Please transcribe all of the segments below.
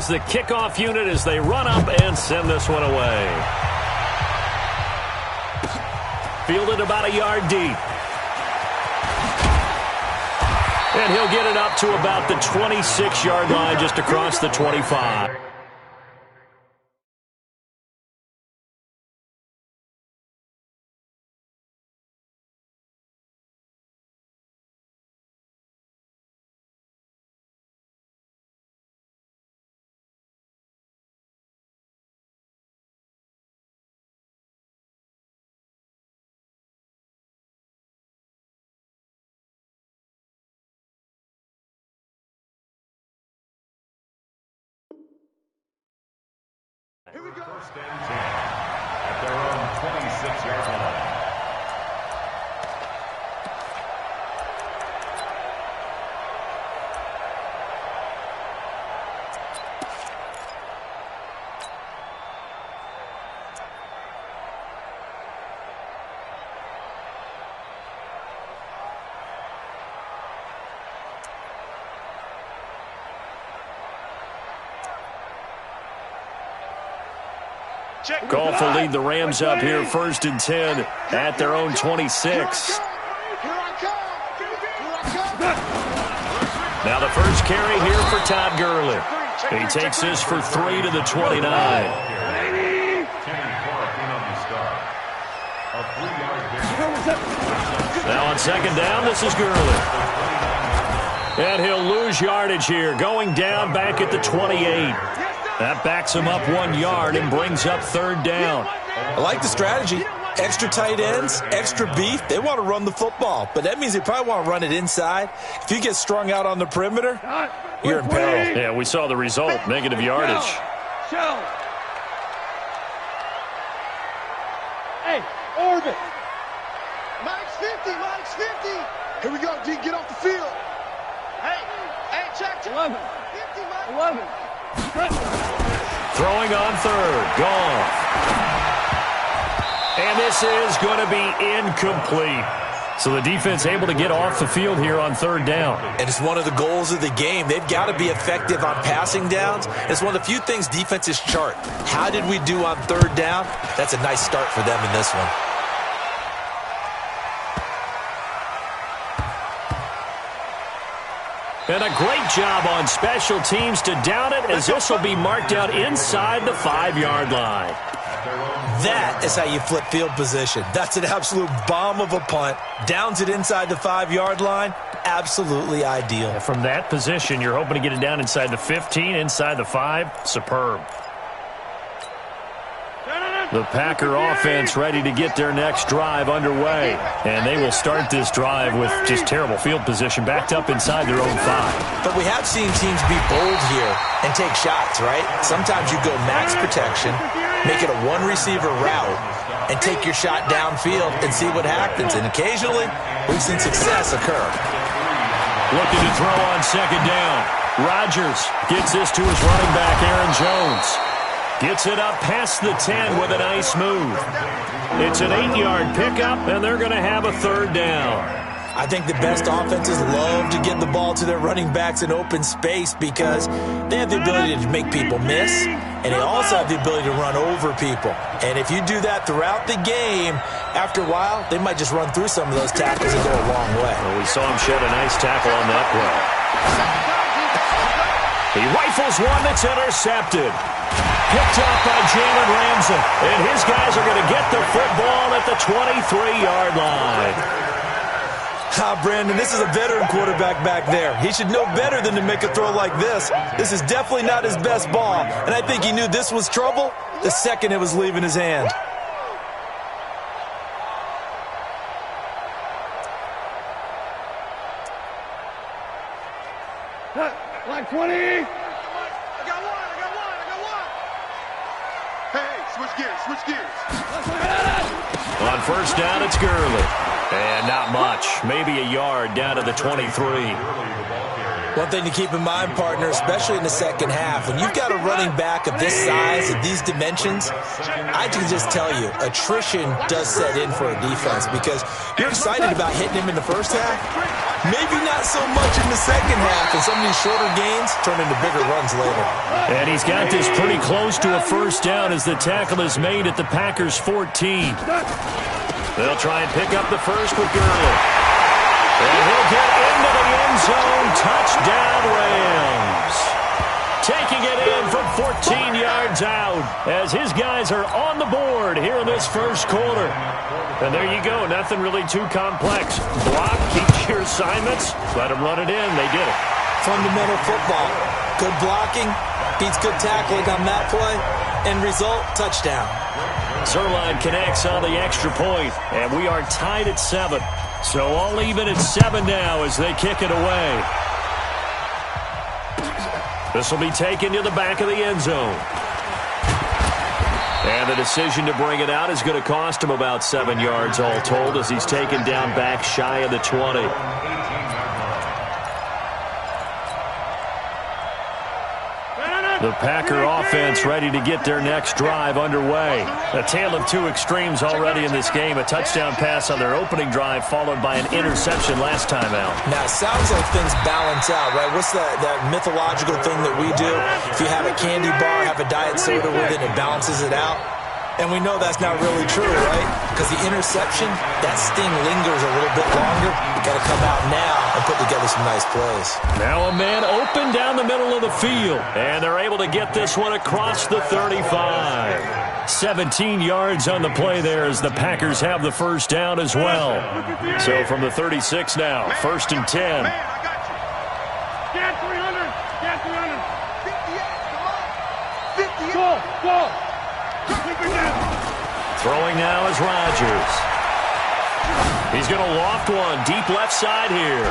is the kickoff unit as they run up and send this one away. Fielded about a yard deep. And he'll get it up to about the 26-yard line, just across the 25. Here we go. First and 10 at their own 26-yard line. Goff will lead the Rams up here, first and 10 at their own 26. Now the first carry here for Todd Gurley. He takes this for 3 to the 29. Now on second down, this is Gurley. And he'll lose yardage here, going down back at the 28. That backs him up 1 yard and brings up third down. I like the strategy. Extra tight ends, extra beef. They want to run the football, but that means they probably want to run it inside. If you get strung out on the perimeter, you're in peril. Yeah, we saw the result, negative yardage. Hey, orbit. Mike's 50, Mike's 50. Here we go, D, get off the field. Hey, check. 11. 50, Mike. 11. Throwing on third. Goff. And this is going to be incomplete. So the defense able to get off the field here on third down. And it's one of the goals of the game. They've got to be effective on passing downs. It's one of the few things defenses chart. How did we do on third down? That's a nice start for them in this one. And a great job on special teams to down it, as this will be marked out inside the 5-yard line. That is how you flip field position. That's an absolute bomb of a punt. Downs it inside the 5-yard line. Absolutely ideal. And from that position, you're hoping to get it down inside the 15, inside the 5. Superb. The Packer offense ready to get their next drive underway. And they will start this drive with just terrible field position, backed up inside their own 5. But we have seen teams be bold here and take shots, right? Sometimes you go max protection, make it a one-receiver route, and take your shot downfield and see what happens. And occasionally, we've seen success occur. Looking to throw on second down. Rodgers gets this to his running back, Aaron Jones. Gets it up past the 10 with a nice move. It's an 8-yard pickup, and they're going to have a third down. I think the best offenses love to get the ball to their running backs in open space because they have the ability to make people miss, and they also have the ability to run over people. And if you do that throughout the game, after a while, they might just run through some of those tackles and go a long way. Well, we saw him shed a nice tackle on that play. He rifles one that's intercepted. Picked up by Jalen Ramsey. And his guys are going to get the football at the 23-yard line. Brandon, this is a veteran quarterback back there. He should know better than to make a throw like this. This is definitely not his best ball. And I think he knew this was trouble the second it was leaving his hand. Line 20. I got one. Hey, switch gears. On first down, it's Gurley. And not much. Maybe a yard down to the 23. One thing to keep in mind, partner, especially in the second half, when you've got a running back of this size, of these dimensions, I can just tell you, attrition does set in for a defense because you're excited about hitting him in the first half, maybe not so much in the second half, and some of these shorter gains turn into bigger runs later. And he's got this pretty close to a first down as the tackle is made at the Packers' 14. They'll try and pick up the first with Gurley. And he'll get into the end zone. Touchdown, Rams. Taking it in from 14 yards out as his guys are on the board here in this first quarter. And there you go. Nothing really too complex. Block, keep your assignments, let them run it in. They did it. Fundamental football. Good blocking beats good tackling on that play. End result, touchdown. Zerline connects on the extra point, and we are tied at 7. So all even at 7 now as they kick it away. This will be taken to the back of the end zone. And the decision to bring it out is going to cost him about 7 yards all told as he's taken down back shy of the 20. The Packer offense ready to get their next drive underway. A tale of two extremes already in this game. A touchdown pass on their opening drive followed by an interception last time out. Now, it sounds like things balance out, right? What's that mythological thing that we do? If you have a candy bar, have a diet soda with it, it balances it out. And we know that's not really true, right? Because the interception, that sting lingers a little bit longer. You got to come out now and put together some nice plays. Now a man open down the middle of the field. And they're able to get this one across the 35. 17 yards on the play there as the Packers have the first down as well. So from the 36 now, 1st and 10. Get 300. Get 300. 58. Come on. 58. Go. Throwing now is Rodgers. He's going to loft one deep left side here.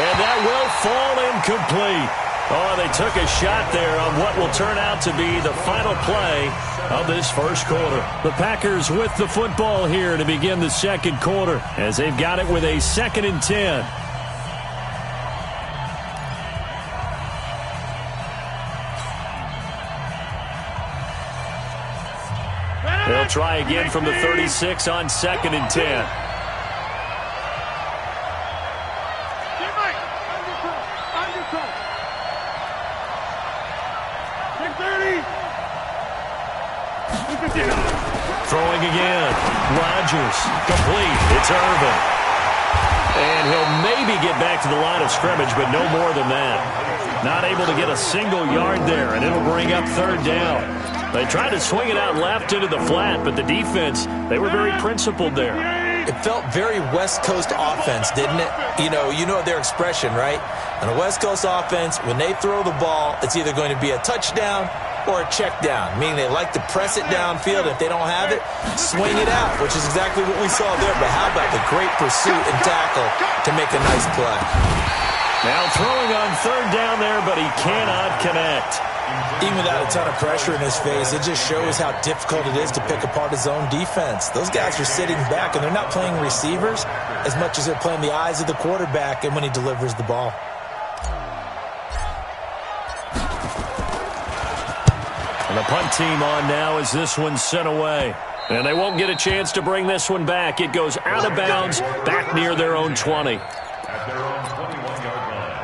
And that will fall incomplete. Oh, they took a shot there on what will turn out to be the final play of this first quarter. The Packers with the football here to begin the second quarter as they've got it with a 2nd and 10. They'll try again from the 36 on 2nd and 10. Throwing again. Rodgers. Complete. It's Irvin. And he'll maybe get back to the line of scrimmage, but no more than that. Not able to get a single yard there, and it'll bring up 3rd down. They tried to swing it out left into the flat, but the defense, they were very principled there. It felt very West Coast offense, didn't it? You know their expression, right? On a West Coast offense, when they throw the ball, it's either going to be a touchdown or a check down, meaning they like to press it downfield. If they don't have it, swing it out, which is exactly what we saw there. But how about the great pursuit and tackle to make a nice play? Now throwing on 3rd down there, but he cannot connect. Even without a ton of pressure in his face, it just shows how difficult it is to pick apart his own defense. Those guys are sitting back, and they're not playing receivers as much as they're playing the eyes of the quarterback and when he delivers the ball. And the punt team on now as this one's sent away. And they won't get a chance to bring this one back. It goes out of bounds back near their own 20. At their own 21-yard line.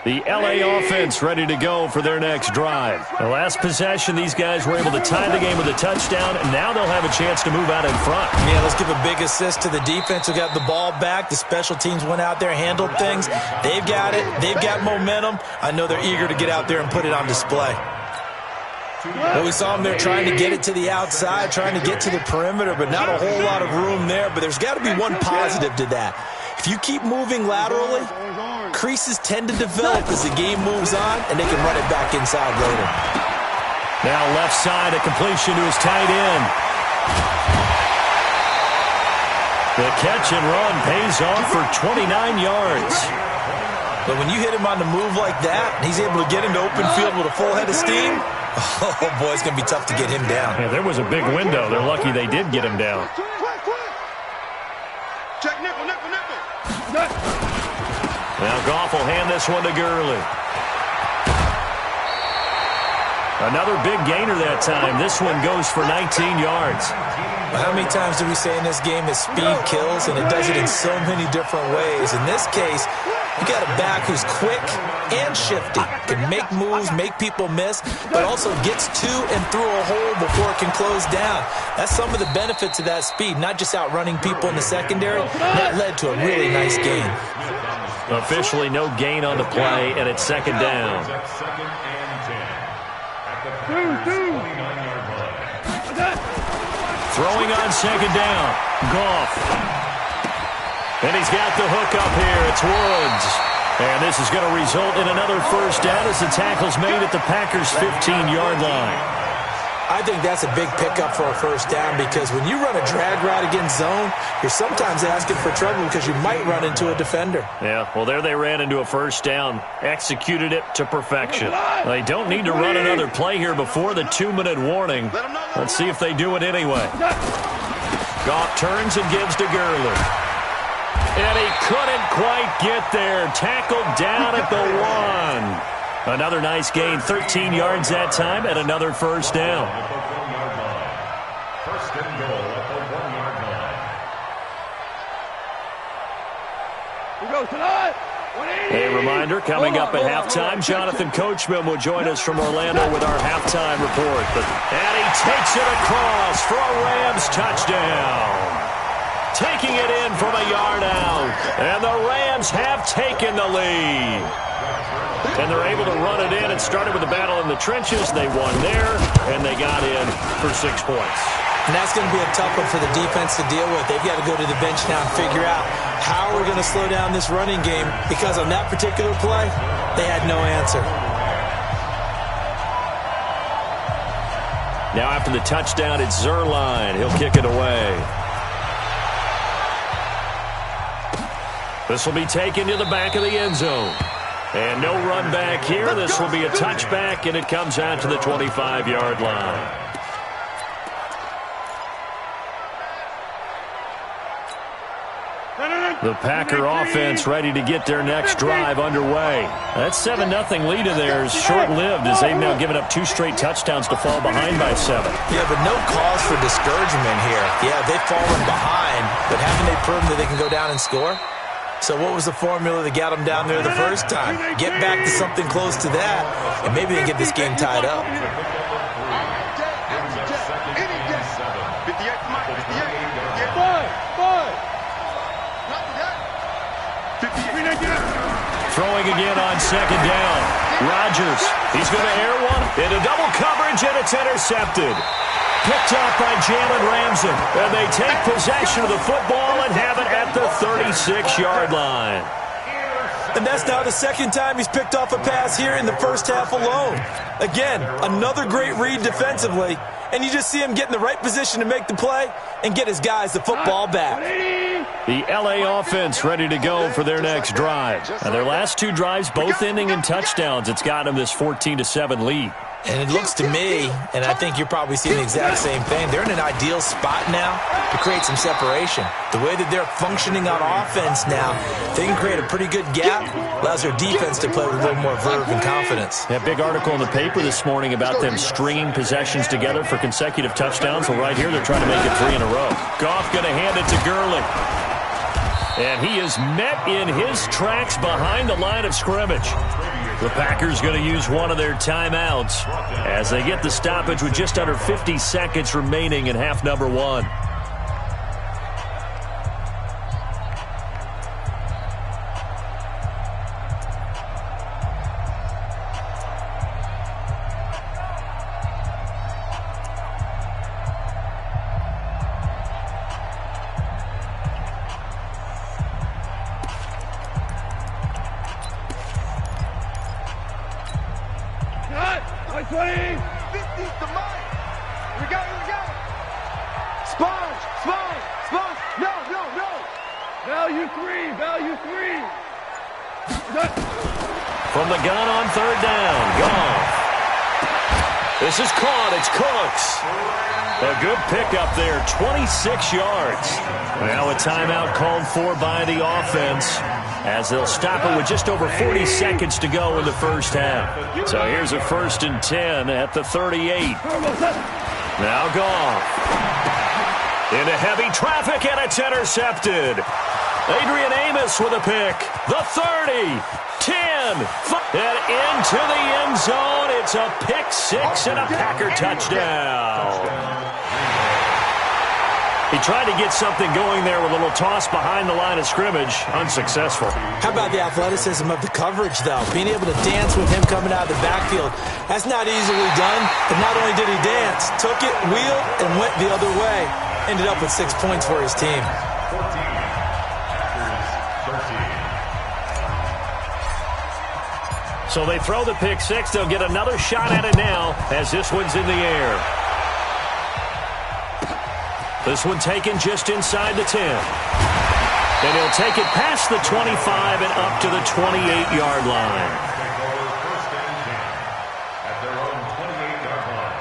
The LA offense ready to go for their next drive. The last possession, these guys were able to tie the game with a touchdown, and now they'll have a chance to move out in front. Yeah, let's give a big assist to the defense who got the ball back. The special teams went out there, handled things. They've got it. They've got momentum. I know they're eager to get out there and put it on display. Well, we saw them there trying to get it to the outside, trying to get to the perimeter, but not a whole lot of room there. But there's got to be one positive to that. If you keep moving laterally, creases tend to develop as the game moves on, and they can run it back inside later. Now left side, a completion to his tight end. The catch and run pays off for 29 yards. But when you hit him on the move like that, and he's able to get into open field with a full head of steam, Oh, boy, it's going to be tough to get him down. Yeah, there was a big window. They're lucky they did get him down. Check nickel. Now Goff will hand this one to Gurley. Another big gainer that time. This one goes for 19 yards. How many times do we say in this game that speed kills, and it does it in so many different ways? In this case, you got a back who's quick and shifty, can make moves, make people miss, but also gets to and through a hole before it can close down. That's some of the benefits of that speed, not just outrunning people in the secondary. That led to a really nice gain. Officially no gain on the play, and it's second down. Throwing on second down. Goff. And he's got the hook up here. It's Woods. And this is going to result in another first down as the tackle's made at the Packers' 15-yard line. I think that's a big pickup for a first down because when you run a drag route against zone, you're sometimes asking for trouble because you might run into a defender. Yeah, well, there they ran into a first down, executed it to perfection. They don't need to run another play here before the 2-minute warning. Let's see if they do it anyway. Goff turns and gives to Gurley. And he couldn't quite get there. Tackled down at the 1. Another nice gain, 13 yards that time, and another first down. First and goal at the 1-yard line. We go tonight. A reminder, coming up at halftime, Jonathan Coachman will join us from Orlando with our halftime report. And he takes it across for a Rams touchdown. Taking it in from a yard out. And the Rams have taken the lead. And they're able to run it in. It started with a battle in the trenches. They won there, and they got in for 6 points. And that's going to be a tough one for the defense to deal with. They've got to go to the bench now and figure out how we're going to slow down this running game because on that particular play, they had no answer. Now after the touchdown, it's Zerline. He'll kick it away. This will be taken to the back of the end zone. And no run back here. This will be a touchback, and it comes out to the 25-yard line. The Packer offense ready to get their next drive underway. That 7-0 lead of theirs short-lived as they've now given up 2 straight touchdowns to fall behind by 7. Yeah, but no cause for discouragement here. Yeah, they've fallen behind, but haven't they proven that they can go down and score? So what was the formula that got them down there the first time? Get back to something close to that, and maybe they get this game tied up. Throwing again on second down. Rodgers, he's going to air one into double coverage, and it's intercepted. Picked up by Jalen Ramsey, and they take possession of the football and have it at the 36-yard line. And that's now the second time he's picked off a pass here in the first half alone. Again, another great read defensively, and you just see him get in the right position to make the play and get his guys the football back. The LA offense ready to go for their next drive. And their last 2 drives, both ending in touchdowns. It's got them this 14-7 lead. And it looks to me, and I think you're probably seeing the exact same thing, they're in an ideal spot now to create some separation. The way that they're functioning on offense now, they can create a pretty good gap, allows their defense to play with a little more verve and confidence. That big article in the paper this morning about them stringing possessions together for consecutive touchdowns. Well, right here they're trying to make it 3 in a row. Goff going to hand it to Gurley. And he is met in his tracks behind the line of scrimmage. The Packers going to use one of their timeouts as they get the stoppage with just under 50 seconds remaining in half number 1. From the gun on third down, Goff. This is caught. It's Cooks. A good pickup there, 26 yards. Now a timeout called for by the offense as they'll stop it with just over 40 seconds to go in the first half. So here's a 1st and 10 at the 38. Now Goff. Into heavy traffic, and it's intercepted. Adrian Amos with a pick. The 30, 10, and into the end zone. It's a pick six and a Packer touchdown. He tried to get something going there with a little toss behind the line of scrimmage. Unsuccessful. How about the athleticism of the coverage, though? Being able to dance with him coming out of the backfield. That's not easily done. But not only did he dance, took it, wheeled, and went the other way. Ended up with 6 points for his team. So they throw the pick six. They'll get another shot at it now as this one's in the air. This one taken just inside the 10. And he'll take it past the 25 and up to the 28-yard line. At their own 28-yard line.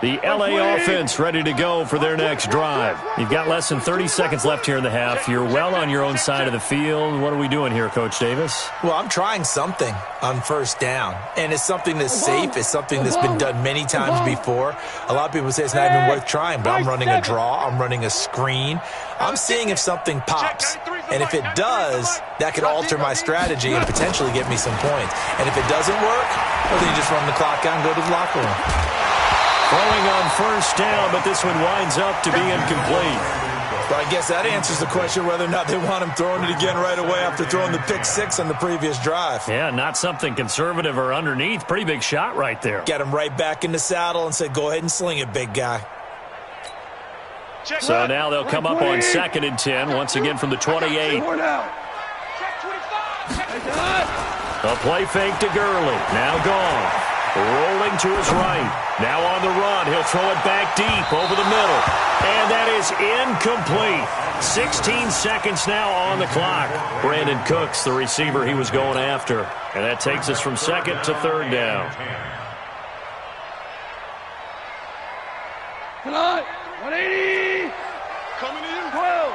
The LA offense ready to go for their next drive. You've got less than 30 seconds left here in the half. You're well on your own side of the field. What are we doing here, Coach Davis? Well, I'm trying something on 1st down, and it's something that's safe. It's something that's been done many times before. A lot of people say it's not even worth trying, but I'm running a draw. I'm running a screen. I'm seeing if something pops, and if it does, that could alter my strategy and potentially get me some points. And if it doesn't work, well, then you just run the clock out and go to the locker room. Throwing on 1st down, but this one winds up to be incomplete. But I guess that answers the question whether or not they want him throwing it again right away after throwing the pick six on the previous drive. Yeah, not something conservative or underneath. Pretty big shot right there. Get him right back in the saddle and say, go ahead and sling it, big guy. So now they'll come up on 2nd and 10, once again from the 28. A play fake to Gurley. Now gone. Rolling to his right. Now on the run. He'll throw it back deep over the middle. And that is incomplete. 16 seconds now on the clock. Brandon Cooks, the receiver he was going after. And that takes us from 2nd to 3rd down. Tonight, 180. Coming in. 12.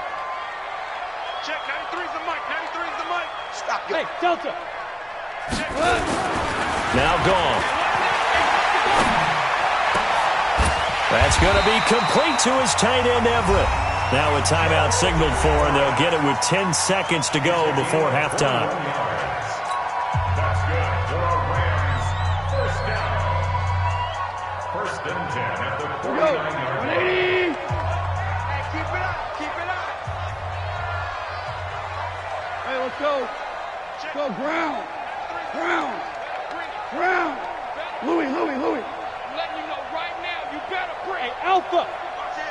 Check, 93's the mic. 93's the mic. Stop. Hey, Delta. Check. Now gone. That's going to be complete to his tight end, Everett. Now a timeout signaled for, and they'll get it with 10 seconds to go before halftime. That's good for a Rams 1st down. 1st and 10 at the 49-yard line. Hey, keep it up. Keep it up. Hey, let's go. Let's go, Brown. Brown. Brown. Louis. I'm letting you know right now, you better bring. Hey, Alpha. Watch it.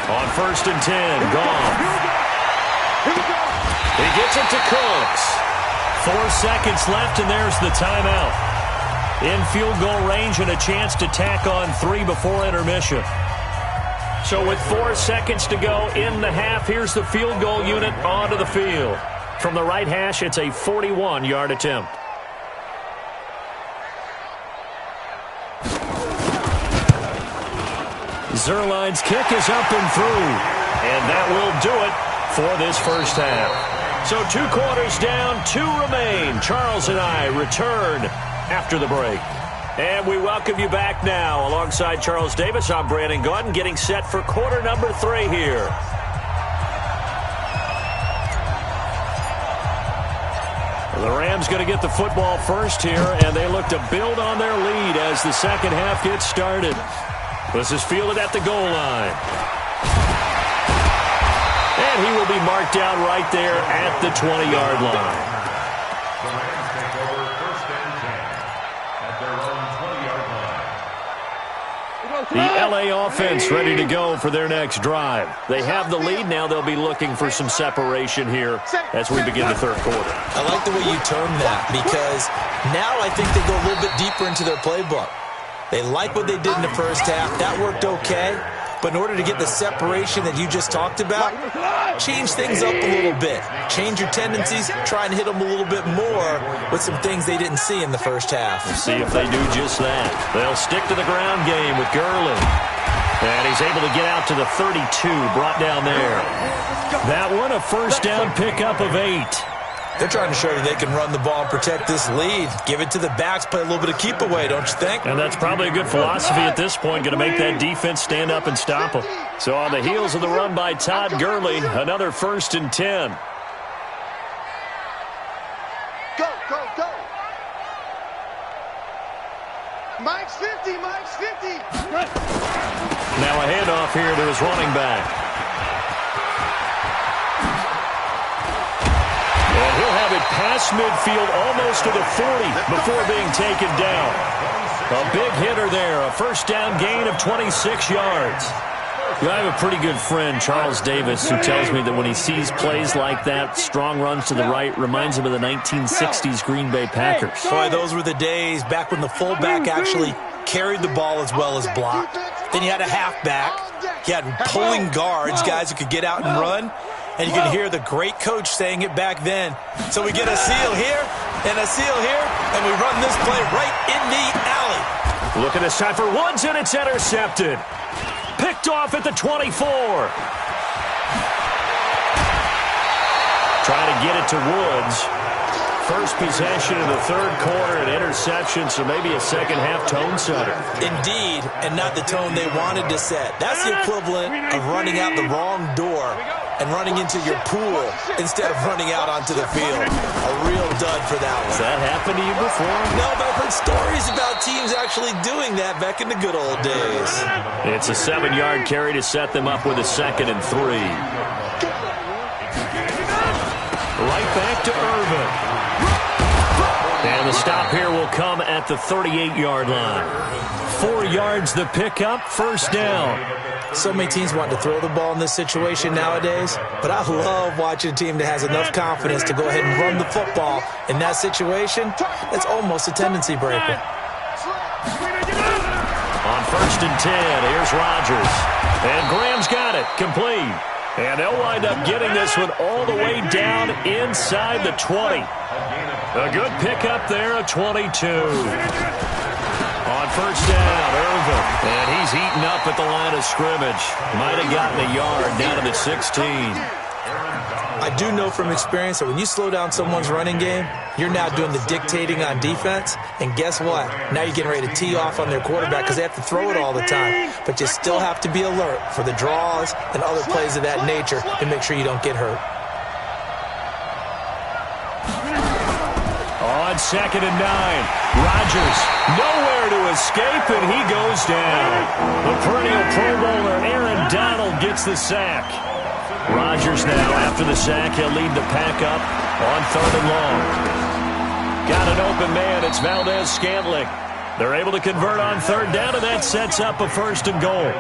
On 1st and 10, gone. Here we go. He gets it to Cooks. 4 seconds left, and there's the timeout. In field goal range and a chance to tack on 3 before intermission. So with 4 seconds to go in the half, here's the field goal unit onto the field. From the right hash, it's a 41-yard attempt. Zerline's kick is up and through. And that will do it for this first half. So 2 quarters down, 2 remain. Charles and I return after the break. And we welcome you back now. Alongside Charles Davis, I'm Brandon Gaudin, getting set for quarter number 3 here. The Rams going to get the football first here, and they look to build on their lead as the second half gets started. This is fielded at the goal line. And he will be marked down right there at the 20-yard line. The Rams take over 1st and 10 at their own 20-yard line. The LA offense ready to go for their next drive. They have the lead. Now they'll be looking for some separation here as we begin the third quarter. I like the way you term that because now I think they go a little bit deeper into their playbook. They like what they did in the first half. That worked okay. But in order to get the separation that you just talked about, change things up a little bit. Change your tendencies, try and hit them a little bit more with some things they didn't see in the first half. We'll see if they do just that. They'll stick to the ground game with Gurley. And he's able to get out to the 32, brought down there. That one, a first down pickup of 8. They're trying to show that they can run the ball and protect this lead. Give it to the backs, play a little bit of keep away, don't you think? And that's probably a good philosophy at this point, going to make that defense stand up and stop them. So on the heels of the run by Todd Gurley, another 1st and 10. Go, go, go. Mike's 50, Mike's 50. Now a handoff here to his running back. And he'll have it past midfield almost to the 40 before being taken down. A big hitter there, a first down gain of 26 yards. You know, I have a pretty good friend, Charles Davis, who tells me that when he sees plays like that, strong runs to the right, reminds him of the 1960s Green Bay Packers. Boy, those were the days back when the fullback actually carried the ball as well as blocked. Then you had a halfback. You had pulling guards, guys who could get out and run. And you can hear the great coach saying it back then. So we get a seal here and a seal here, and we run this play right in the alley. Look at this time for Woods, and it's intercepted. Picked off at the 24. Trying to get it to Woods. First possession in the third quarter, an interception, so maybe a second-half tone setter. Indeed, and not the tone they wanted to set. That's the equivalent of running out the wrong door and running into your pool instead of running out onto the field. A real dud for that one. Has that happened to you before? No, but I've heard stories about teams actually doing that back in the good old days. It's a 7-yard carry to set them up with a 2nd and 3. Right back to Irvin. And the stop here will come at the 38-yard line. 4 yards the pickup, first down. So many teams want to throw the ball in this situation nowadays, but I love watching a team that has enough confidence to go ahead and run the football. In that situation, it's almost a tendency breaker. On 1st and 10, here's Rodgers. And Graham's got it, complete. And they'll wind up getting this one all the way down inside the 20. A good pickup there of 22. On first down, Irvin. And he's eaten up at the line of scrimmage. Might have gotten a yard down to the 16. I do know from experience that when you slow down someone's running game, you're now doing the dictating on defense. And guess what? Now you're getting ready to tee off on their quarterback because they have to throw it all the time. But you still have to be alert for the draws and other plays of that nature to make sure you don't get hurt. On 2nd and 9, Rodgers nowhere to escape, and he goes down. The perennial Pro Bowler Aaron Donald gets the sack. Rodgers now, after the sack, he'll lead the pack up on 3rd and long. Got an open man. It's Valdez-Scantling. They're able to convert on 3rd down, and that sets up a 1st and goal.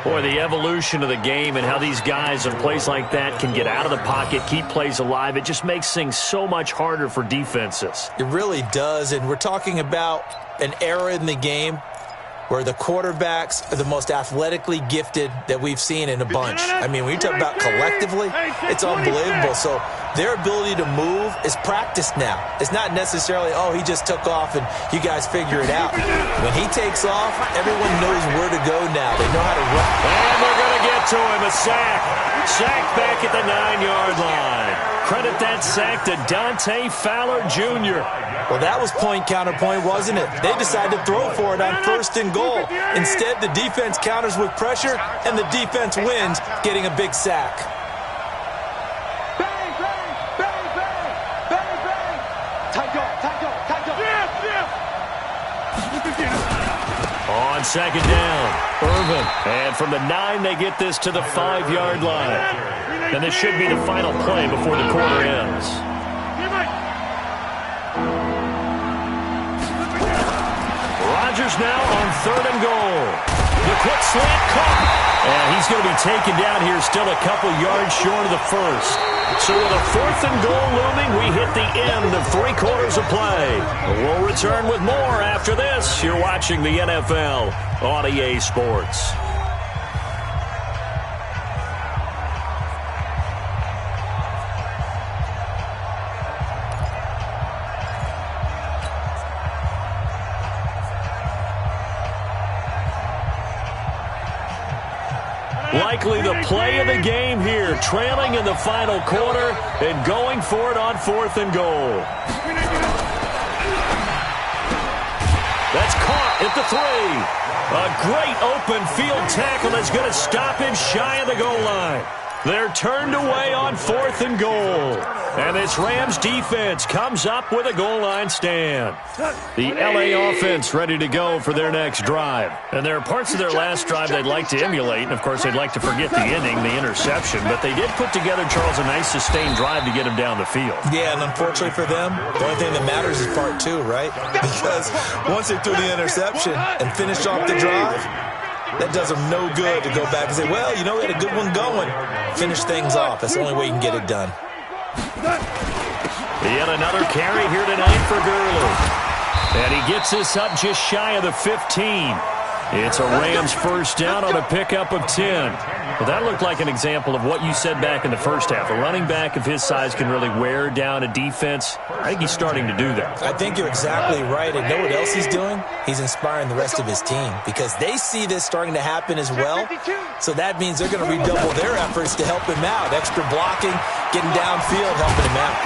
Boy, the evolution of the game and how these guys in plays like that can get out of the pocket, keep plays alive, it just makes things so much harder for defenses. It really does, and we're talking about an era in the game where the quarterbacks are the most athletically gifted that we've seen in a bunch. I mean, when you talk about collectively, it's unbelievable. So their ability to move is practiced now. It's not necessarily, oh, he just took off and you guys figure it out. When he takes off, everyone knows where to go now. They know how to run. And they're going to get to him, a sack. Sack back at the 9-yard line. Credit that sack to Dante Fowler Jr. Well, that was point counterpoint, wasn't it? They decided to throw for it on 1st and goal. Instead, the defense counters with pressure, and the defense wins, getting a big sack. Bang, bang, bang, bang, bang, bang. Tight dog, tight dog, tight dog. On 2nd down, Irvin. And from the 9, they get this to the 5-yard line. And this should be the final play before the quarter ends. Rodgers now on 3rd and goal. The quick slant caught. And he's going to be taken down here, still a couple yards short of the 1st. So with a 4th and goal looming, we hit the end of 3 quarters of play. We'll return with more after this. You're watching the NFL on EA Sports. Likely the play of the game here, trailing in the final quarter and going for it on 4th and goal. That's caught at the 3. A great open field tackle that's going to stop him shy of the goal line. They're turned away on 4th and goal. And this Rams defense comes up with a goal line stand. The LA offense ready to go for their next drive. And there are parts of their last drive they'd like to emulate. And, of course, they'd like to forget the ending, the interception. But they did put together, Charles, a nice sustained drive to get him down the field. Yeah, and unfortunately for them, the only thing that matters is part 2, right? Because once they threw the interception and finished off the drive, that does them no good to go back and say, well, you know, we had a good one going. Finish things off. That's the only way you can get it done. Yet another carry here tonight for Gurley. And he gets this up just shy of the 15. It's a Rams first down on a pickup of 10. Well, that looked like an example of what you said back in the first half. A running back of his size can really wear down a defense. I think he's starting to do that. I think you're exactly right. And know what else he's doing? He's inspiring the rest of his team because they see this starting to happen as well. So that means they're going to redouble their efforts to help him out. Extra blocking, getting downfield, helping him out.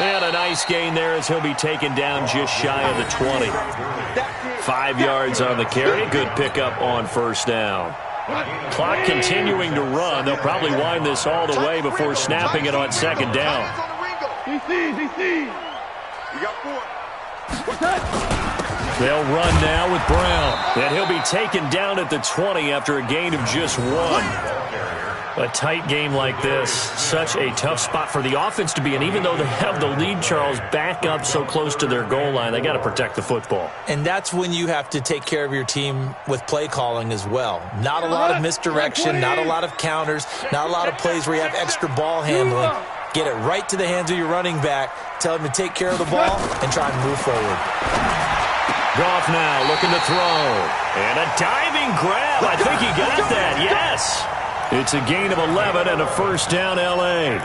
And a nice gain there as he'll be taken down just shy of the 20. 5 yards on the carry. Good pickup on first down. Clock continuing to run. They'll probably wind this all the way before snapping it on second down. They'll run now with Brown. And he'll be taken down at the 20 after a gain of just 1. A tight game like this, such a tough spot for the offense to be in. Even though they have the lead, Charles, back up so close to their goal line, they got to protect the football. And that's when you have to take care of your team with play calling as well. Not a lot of misdirection, not a lot of counters, not a lot of plays where you have extra ball handling. Get it right to the hands of your running back, tell him to take care of the ball, and try and move forward. Goff now looking to throw. And a diving grab. I think he got that, yes. It's a gain of 11 and a first down, L.A.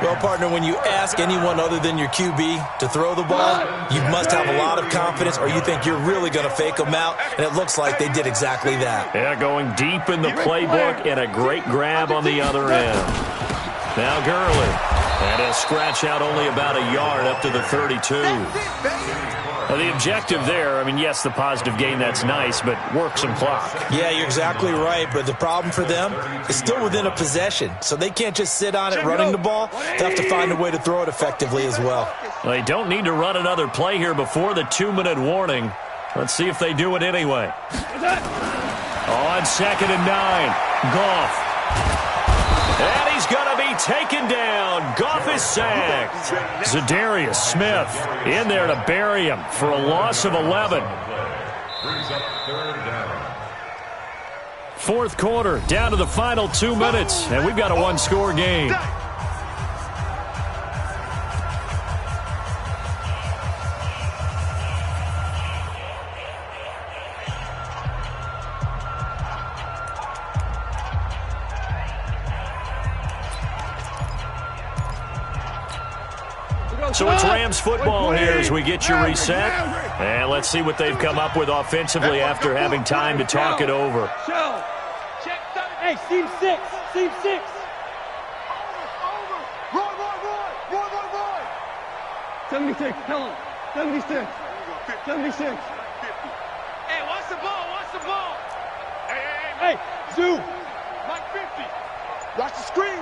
Well, partner, when you ask anyone other than your QB to throw the ball, you must have a lot of confidence or you think you're really going to fake them out, and it looks like they did exactly that. Yeah, going deep in the playbook and a great grab on the other end. Now Gurley. And he'll scratch out only about a yard up to the 32. Well, the objective there, I mean, yes, the positive gain, that's nice, but work some clock. Yeah, you're exactly right, but the problem for them is still within a possession, so they can't just sit on it running the ball. They have to find a way to throw it effectively as well. They don't need to run another play here before the 2-minute warning. Let's see if they do it anyway. On 2nd and 9, Goff. And he's going to be taken down. Goff is sacked. Zadarius Smith in there to bury him for a loss of 11. Fourth quarter, down to the final 2 minutes, and we've got a one-score game. So it's Rams football here as we get you reset. And let's see what they've come up with offensively after having time to talk it over. Hey, seam 6. Seam 6. Roy. 76. Tell him. 76. 76. Hey, watch the ball. Hey, Zoo. Mike 50. Watch the screen.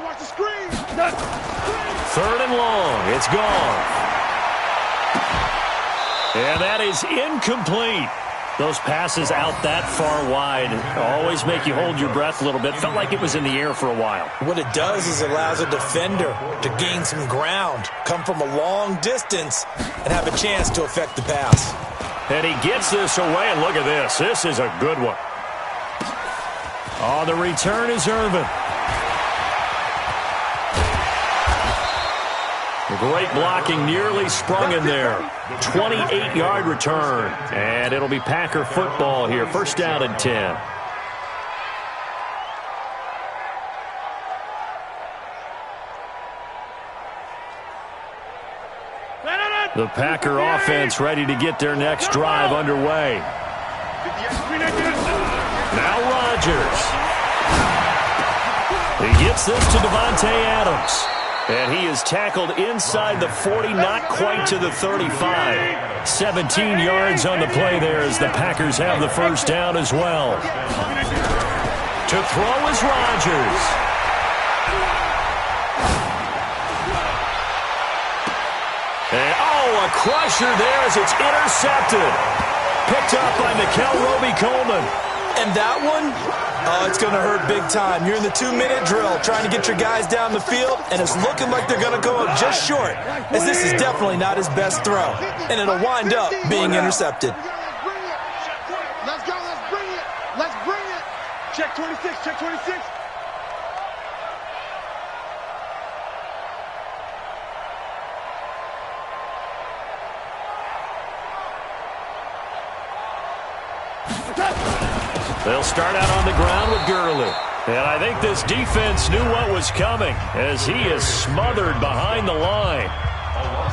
3rd and long. It's gone. And that is incomplete. Those passes out that far wide always make you hold your breath a little bit. Felt like it was in the air for a while. What it does is it allows a defender to gain some ground, come from a long distance, and have a chance to affect the pass. And he gets this away, and look at this. This is a good one. On the return is Irvin. Great blocking, nearly sprung in there. 28-yard return, and it'll be Packer football here. First down and 10. The Packer offense ready to get their next drive underway. Now Rodgers. He gets this to Davante Adams. And he is tackled inside the 40, not quite to the 35. 17 yards on the play there as the Packers have the first down as well. To throw is Rodgers. And, a crusher there as it's intercepted. Picked up by Mikel Roby-Coleman. And that one, it's going to hurt big time. You're in the 2-minute drill trying to get your guys down the field, and it's looking like they're going to go up just short, as this is definitely not his best throw. And it'll wind up being intercepted. Let's go, let's bring it. Let's bring it. Check 26, check 26. They'll start out on the ground with Gurley. And I think this defense knew what was coming as he is smothered behind the line.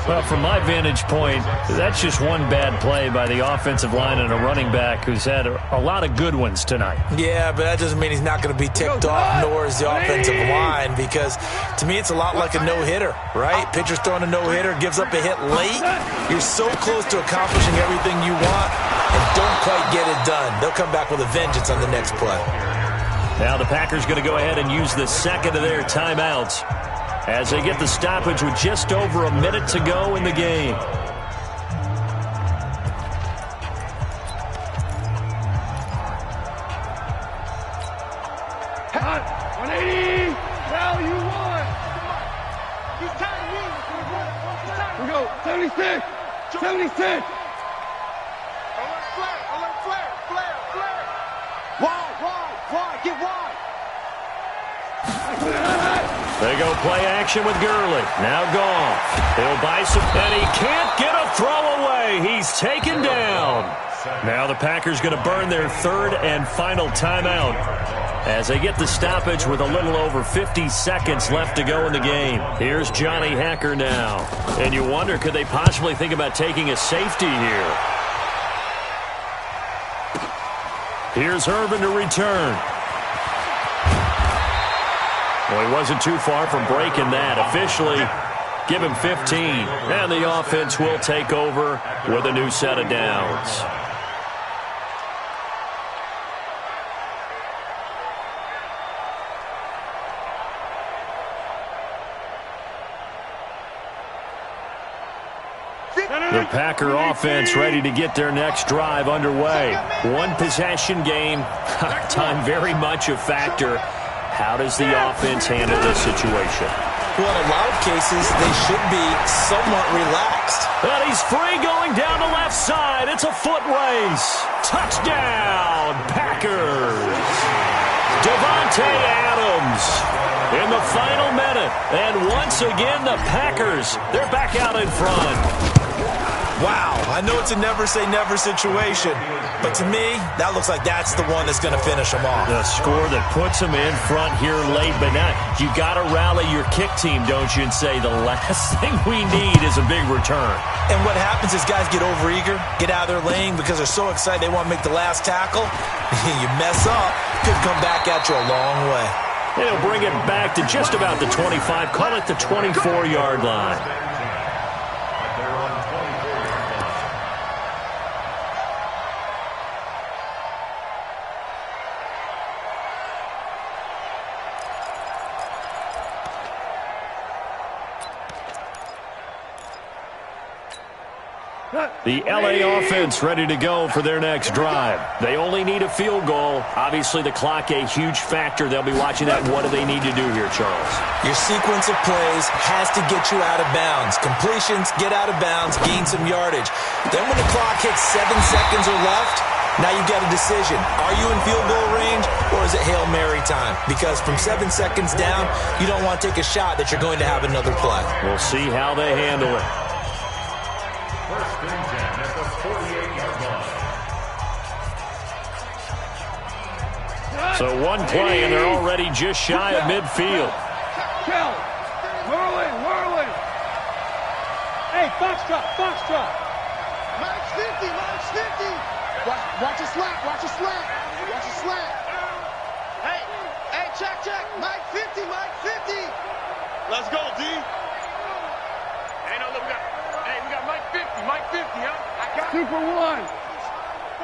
Well, from my vantage point, that's just one bad play by the offensive line and a running back who's had a lot of good ones tonight. Yeah, but that doesn't mean he's not going to be ticked off, nor is the offensive line, because to me it's a lot like a no-hitter, right? Pitcher's throwing a no-hitter, gives up a hit late. You're so close to accomplishing everything you want and don't quite get it done. They'll come back with a vengeance on the next play. Now the Packers going to go ahead and use the second of their timeouts as they get the stoppage with just over a minute to go in the game. Hot, 180. Now you won. He's tied me. We go, 76. 76. Alert flare. Wide, get wide. They go play action with Gurley. Now Goff. He'll buy some, and he can't get a throw away. He's taken down. Now the Packers going to burn their third and final timeout as they get the stoppage with a little over 50 seconds left to go in the game. Here's Johnny Hacker now. And you wonder, could they possibly think about taking a safety here? Here's Irvin to return. Well, he wasn't too far from breaking that. Officially, give him 15. And the offense will take over with a new set of downs. The Packer offense ready to get their next drive underway. One possession game. Time very much a factor. How does the offense handle this situation? Well, in a lot of cases, they should be somewhat relaxed. And he's free going down the left side. It's a foot race. Touchdown, Packers. Davante Adams in the final minute. And once again, the Packers, they're back out in front. Wow, I know it's a never-say-never situation, but to me, that looks like that's the one that's going to finish them off. The score that puts them in front here late, but now you got to rally your kick team, don't you, and say the last thing we need is a big return. And what happens is guys get overeager, get out of their lane because they're so excited they want to make the last tackle. You mess up, could come back at you a long way. They'll bring it back to just about the 25, call it the 24-yard line. The LA offense ready to go for their next drive. They only need a field goal. Obviously, the clock a huge factor. They'll be watching that. What do they need to do here, Charles? Your sequence of plays has to get you out of bounds. Completions, get out of bounds, gain some yardage. Then when the clock hits 7 seconds or left, Now you've got a decision. Are you in field goal range, or is it Hail Mary time? Because from 7 seconds down, you don't want to take a shot that you're going to have another play. We'll see how they handle it. First and 10 at the 48-yard line. So one play, and they're already just shy of midfield. Kel, whirl in. Hey, foxtrot. Mike's 50. Watch a slant. Hey, check. Mike 50. Let's go, D. Hey, no, look, we got Mike 50, huh? I got 2 for 1.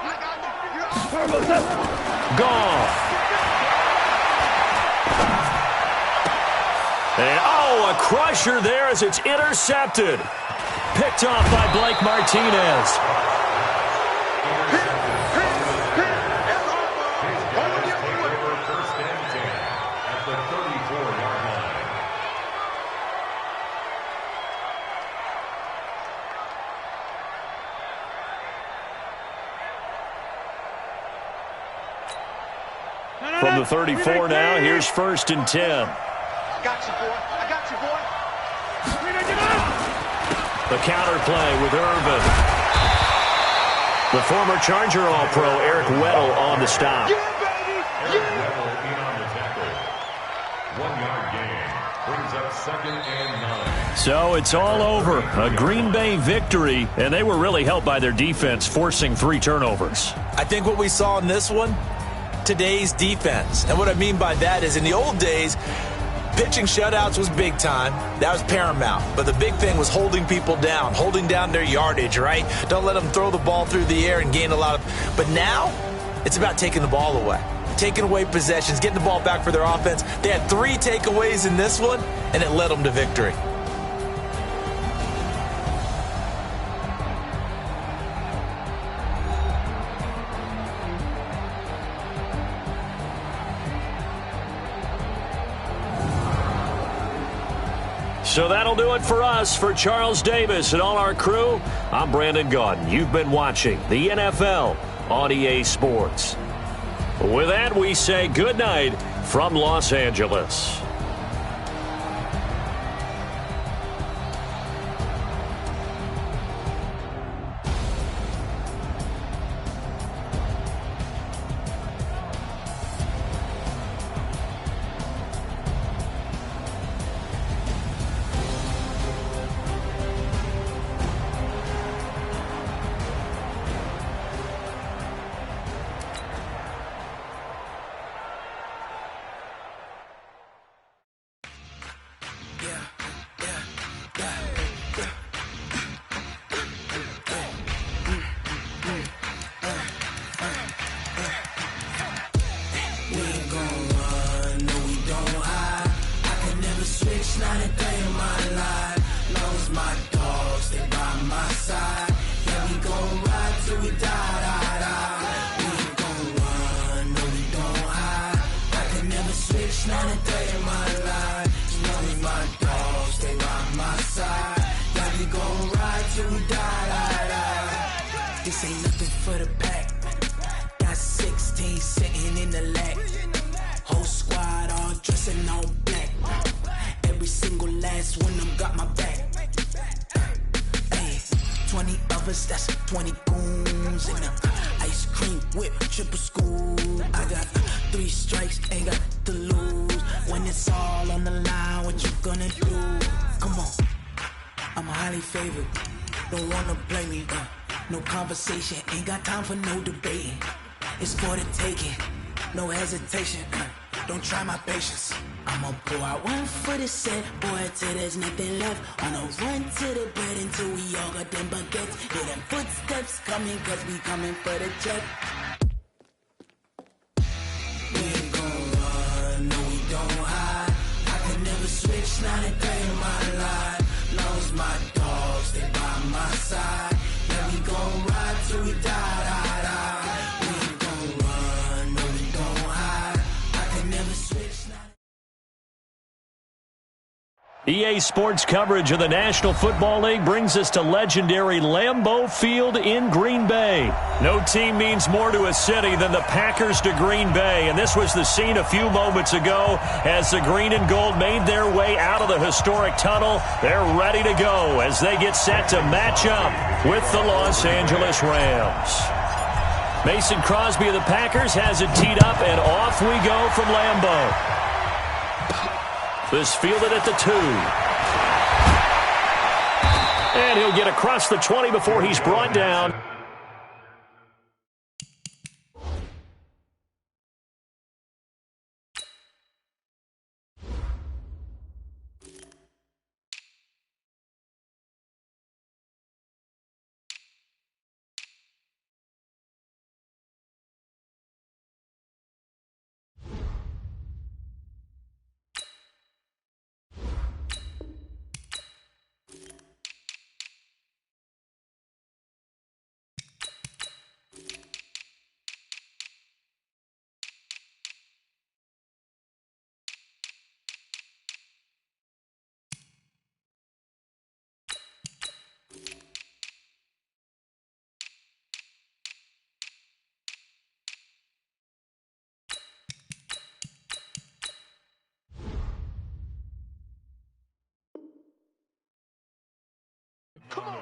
I got you. Gone. And, a crusher there as it's intercepted. Picked off by Blake Martinez. First and 10 at the 34-yard line. From the 34 now, here's first and 10. I got you, boy. The counter play with Irvin. The former Charger All-Pro Eric Weddle on the stop. Eric Weddle in on the tackle. 1-yard gain. Brings up 2nd and 9. So it's all over. A Green Bay victory, and they were really helped by their defense, forcing 3 turnovers. I think what we saw in this one, today's defense. And what I mean by that is in the old days, pitching shutouts was big time. That was paramount. But the big thing was holding people down, holding down their yardage, right? Don't let them throw the ball through the air and gain a lot of... But now, it's about taking the ball away. Taking away possessions, getting the ball back for their offense. They had 3 takeaways in this one, and it led them to victory. So that'll do it for us. For Charles Davis and all our crew, I'm Brandon Gaudin. You've been watching the NFL on EA Sports. With that, we say good night from Los Angeles. This ain't nothing for the pack. Got 16 sitting in the lap. Whole squad all dressing all black. Every single last one of them got my back. Hey, 20 of us, that's 20 goons in the ice cream whip, triple school. I got 3 strikes, ain't got to lose. When it's all on the line, what you gonna do? Come on, I'm highly favored. Don't wanna blame me, no conversation, ain't got time for no debating. It's for the taking, no hesitation, don't try my patience. I'ma pull out one for the set, boy, till there's nothing left. On a run to the bed until we all got them baguettes. Hear them footsteps coming, cause we coming for the check. We ain't gon' run, no we don't hide. I can never switch, not a day in my life. Long as my dogs, they by my side. Yeah, we gon' ride till we die. We ain't gon' run, no we don't hide. I can never switch, not EA Sports coverage of the National Football League brings us to legendary Lambeau Field in Green Bay. No team means more to a city than the Packers to Green Bay, and this was the scene a few moments ago as the green and gold made their way out of the historic tunnel. They're ready to go as they get set to match up with the Los Angeles Rams. Mason Crosby of the Packers has it teed up, and off we go from Lambeau. This fielded at the 2. And he'll get across the 20 before he's brought down.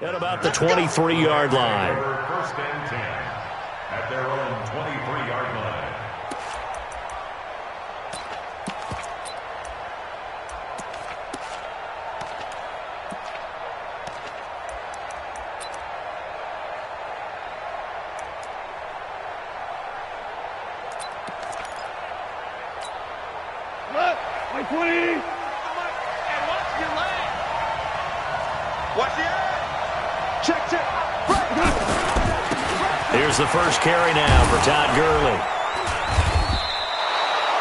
At about the 23-yard line. First and 10 at their own 23-yard line. Like 20. And watch your leg. Watch the eye. Check. Here's the first carry now for Todd Gurley.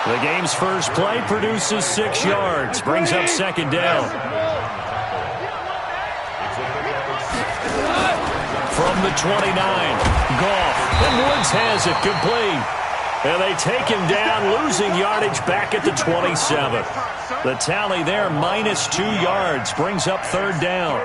The game's first play produces 6 yards, brings up second down. From the 29, Goff, and Woods has it complete. And they take him down, losing yardage back at the 27. The tally there, minus 2 yards, brings up third down.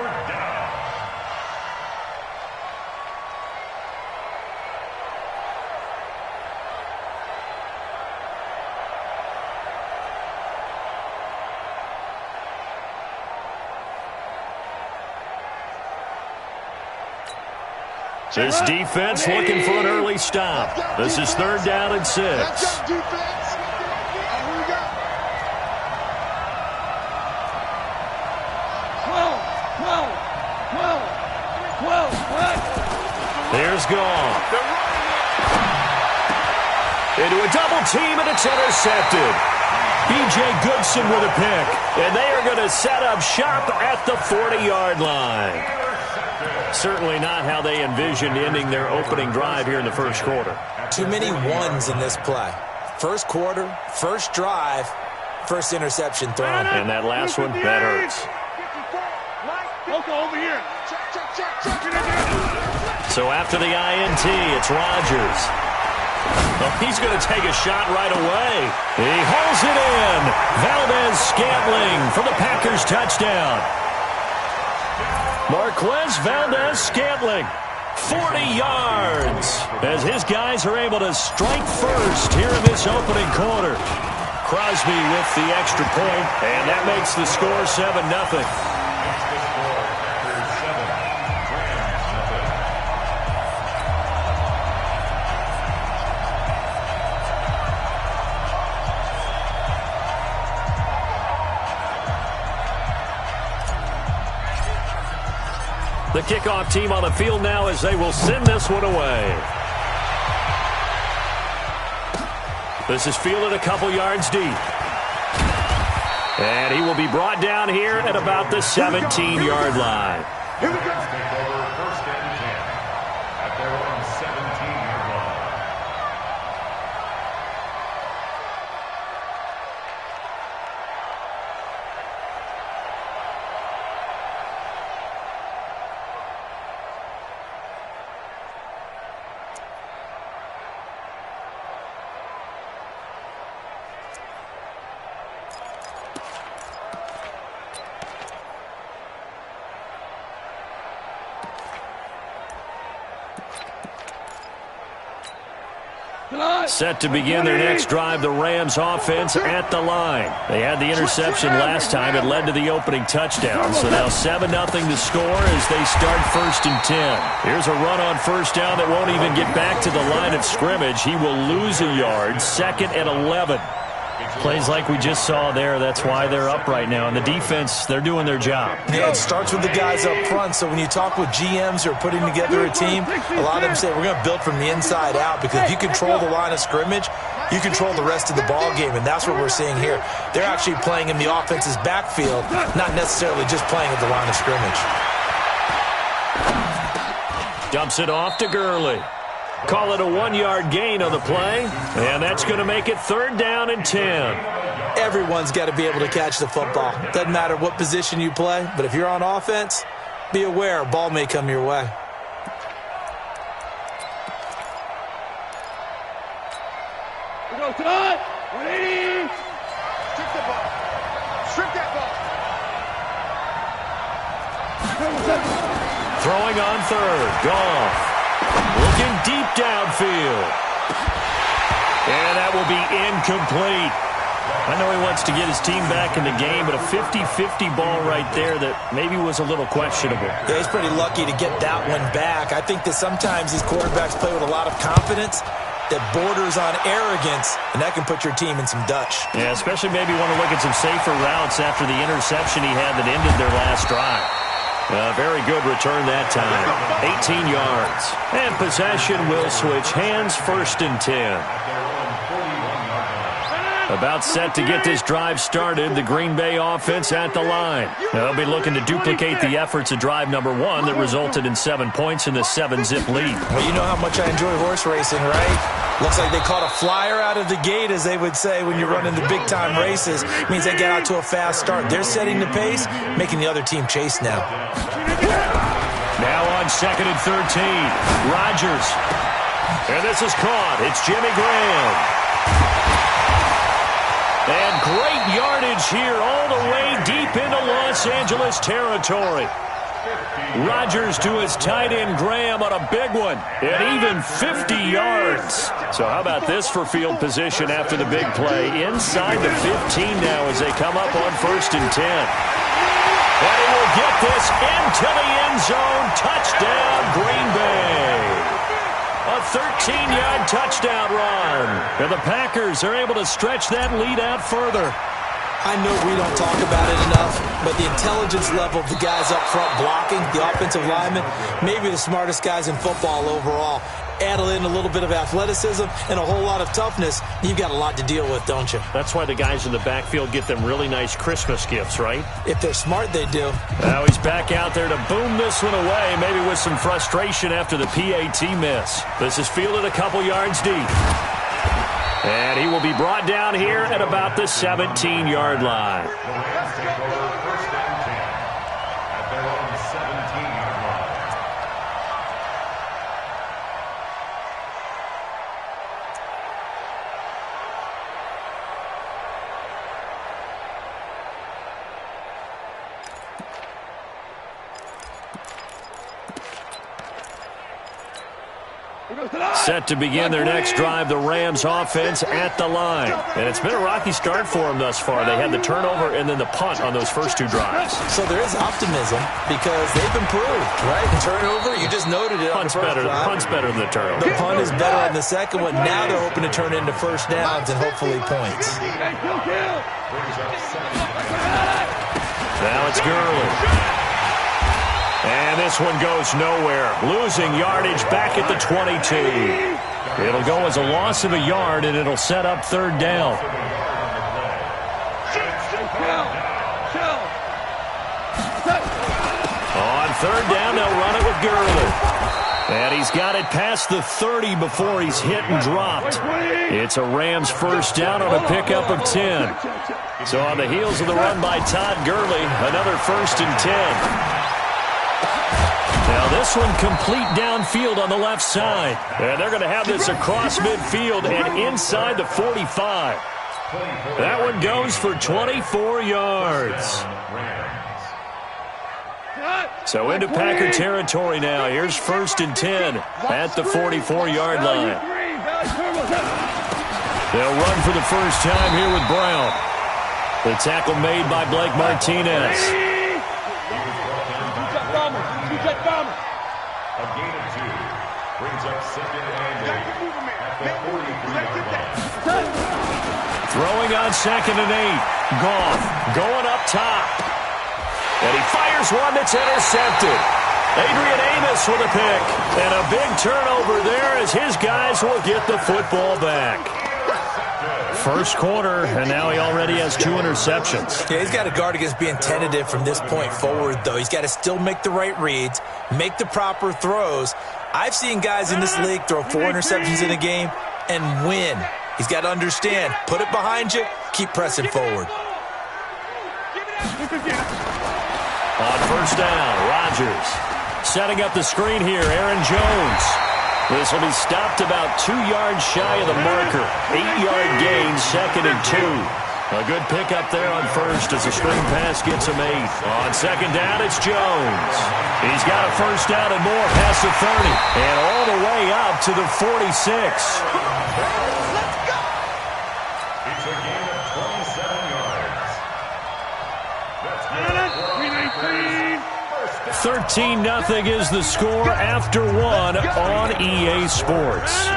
This defense looking for an early stop. This is third down and 6. Let's go, defense. Here we go. 12. Here's Goff. Into a double team, and it's intercepted. B.J. Goodson with a pick. And they are going to set up shop at the 40-yard line. Certainly not how they envisioned ending their opening drive here in the first quarter. Too many ones in this play. First quarter, first drive, first interception thrown. And that last one, that hurts. Over here. Check. So after the INT, it's Rodgers. Oh, he's going to take a shot right away. He hauls it in. Valdez-Scantling for the Packers touchdown. Marquez Valdez-Scantling, 40 yards, as his guys are able to strike first here in this opening quarter. Crosby with the extra point, and that makes the score 7-0. The kickoff team on the field now as they will send this one away. This is fielded a couple yards deep. And he will be brought down here at about the 17-yard line. Here we go. Take over first and 10 at their own 17-yard line. Set to begin their next drive, the Rams offense at the line. They had the interception last time. It led to the opening touchdown. So now 7-0 to score as they start 1st and 10. Here's a run on 1st down that won't even get back to the line of scrimmage. He will lose a yard. 2nd and 11. Plays like we just saw there. That's why they're up right now. And the defense, they're doing their job. Yeah, it starts with the guys up front. So when you talk with GMs who are putting together a team, a lot of them say we're going to build from the inside out, because if you control the line of scrimmage, you control the rest of the ball game, and that's what we're seeing here. They're actually playing in the offense's backfield, not necessarily just playing at the line of scrimmage. Dumps it off to Gurley. Call it a 1-yard gain on the play, and that's going to make it 3rd down and 10. Everyone's got to be able to catch the football. Doesn't matter what position you play, but if you're on offense, be aware a ball may come your way. We go tonight. 180. Strip the ball. Strip that ball. Throwing on 3rd. Goff. Looking deep downfield. And that will be incomplete. I know he wants to get his team back in the game, but a 50-50 ball right there that maybe was a little questionable. Yeah, he's pretty lucky to get that one back. I think that sometimes these quarterbacks play with a lot of confidence that borders on arrogance, and that can put your team in some Dutch. Yeah, especially maybe want to look at some safer routes after the interception he had that ended their last drive. Very good return that time. 18 yards. And possession will switch hands, 1st and 10. About set to get this drive started, the Green Bay offense at the line. They'll be looking to duplicate the efforts of drive number 1 that resulted in 7 points in the 7-zip lead. Well, you know how much I enjoy horse racing, right? Looks like they caught a flyer out of the gate, as they would say when you're running the big-time races. It means they get out to a fast start. They're setting the pace, making the other team chase now. Now on 2nd and 13, Rodgers. And this is caught. It's Jimmy Graham. And great yardage here all the way deep into Los Angeles territory. Rodgers to his tight end Graham on a big one, and even 50 yards. So how about this for field position after the big play? Inside the 15 now as they come up on 1st and 10. And he will get this into the end zone. Touchdown, Green Bay. A 13-yard touchdown run. And the Packers are able to stretch that lead out further. I know we don't talk about it enough, but the intelligence level of the guys up front blocking, the offensive linemen, maybe the smartest guys in football overall. Add in a little bit of athleticism and a whole lot of toughness, you've got a lot to deal with, don't you? That's why the guys in the backfield get them really nice Christmas gifts, right? If they're smart, they do. Now he's back out there to boom this one away, maybe with some frustration after the PAT miss. This is fielded a couple yards deep. And he will be brought down here at about the 17-yard line. Set to begin their next drive, the Rams offense at the line. And it's been a rocky start for them thus far. They had the turnover and then the punt on those first 2 drives. So there is optimism because they've improved, right? The turnover, you just noted it. Punt's better than the turnover. The punt is better on the second one. Now they're hoping to turn into first downs and hopefully points. Now it's Gurley. And this one goes nowhere. Losing yardage back at the 22. It'll go as a loss of a yard, and it'll set up 3rd down. On 3rd down, they'll run it with Gurley. And he's got it past the 30 before he's hit and dropped. It's a Rams 1st down on a pickup of 10. So on the heels of the run by Todd Gurley, another 1st and 10. Now this one complete downfield on the left side. And they're going to have this across midfield and inside the 45. That one goes for 24 yards. So into Packer territory now. Here's 1st and 10 at the 44-yard line. They'll run for the first time here with Brown. The tackle made by Blake Martinez. A gain of 2 brings up second and 8 at the 43-yard line. Throwing on second and 8. Goff going up top. And he fires one that's intercepted. Adrian Amos with a pick. And a big turnover there as his guys will get the football back. First quarter, and now he already has 2 interceptions. Yeah, he's got to guard against being tentative from this point forward, though. He's got to still make the right reads, make the proper throws. I've seen guys in this league throw 4 interceptions in a game and win. He's got to understand, put it behind you, keep pressing forward. On first down, Rodgers setting up the screen here, Aaron Jones. This will be stopped about 2 yards shy of the marker. 8-yard gain, second and 2. A good pickup there on first as the screen pass gets him 8. On second down, it's Jones. He's got a first down and more past the 30. And all the way up to the 46. Let's go! It's a gain of 27 yards. That's good. 13-0 is the score after 1 on EA Sports.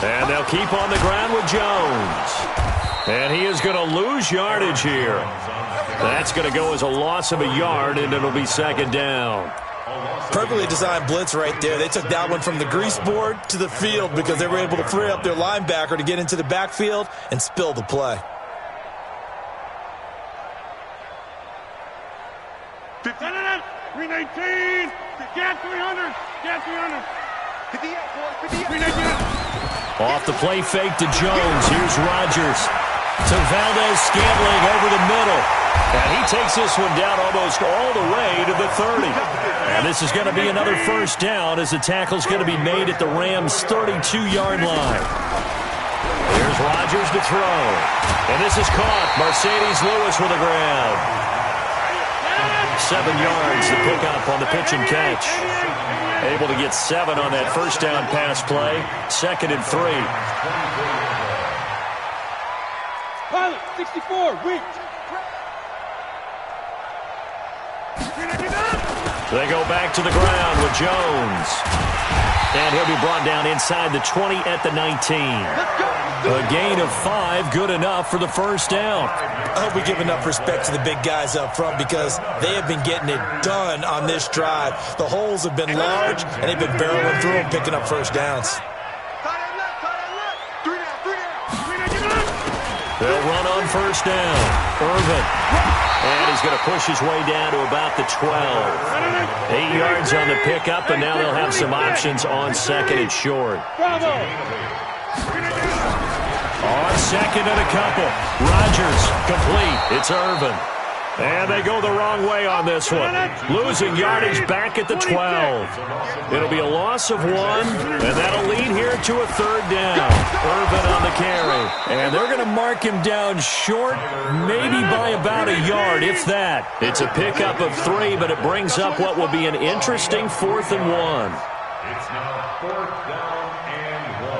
And they'll keep on the ground with Jones. And he is going to lose yardage here. That's going to go as a loss of a yard, and it'll be second down. Perfectly designed blitz right there. They took that one from the grease board to the field because they were able to free up their linebacker to get into the backfield and spill the play. 319, get 300, get 300. 319. Off the play fake to Jones. Here's Rodgers to Valdez-Scantling over the middle. And he takes this one down almost all the way to the 30. And this is going to be another first down as the tackle's going to be made at the Rams' 32-yard line. Here's Rodgers to throw. And this is caught. Mercedes Lewis with the grab. 7 yards to pick up on the pitch and catch. Able to get 7 on that first down pass play. Second and 3. Pilot, 64, wait. They go back to the ground with Jones. And he'll be brought down inside the 20 at the 19. A gain of 5, good enough for the first down. I hope we give enough respect to the big guys up front because they have been getting it done on this drive. The holes have been large, and they've been barreling through them, picking up first downs. They'll run on first down. Irvin. And he's going to push his way down to about the 12. 8 yards on the pickup, and now they'll have some options on second and short. On second and a couple. Rodgers complete. It's Irvin. And they go the wrong way on this one. Losing yardage back at the 12. It'll be a loss of 1, and that'll lead here to a third down. Irvin on the carry. And they're going to mark him down short, maybe by about a yard, if that. It's a pickup of 3, but it brings up what will be an interesting 4th and 1. It's now 4th down and 1.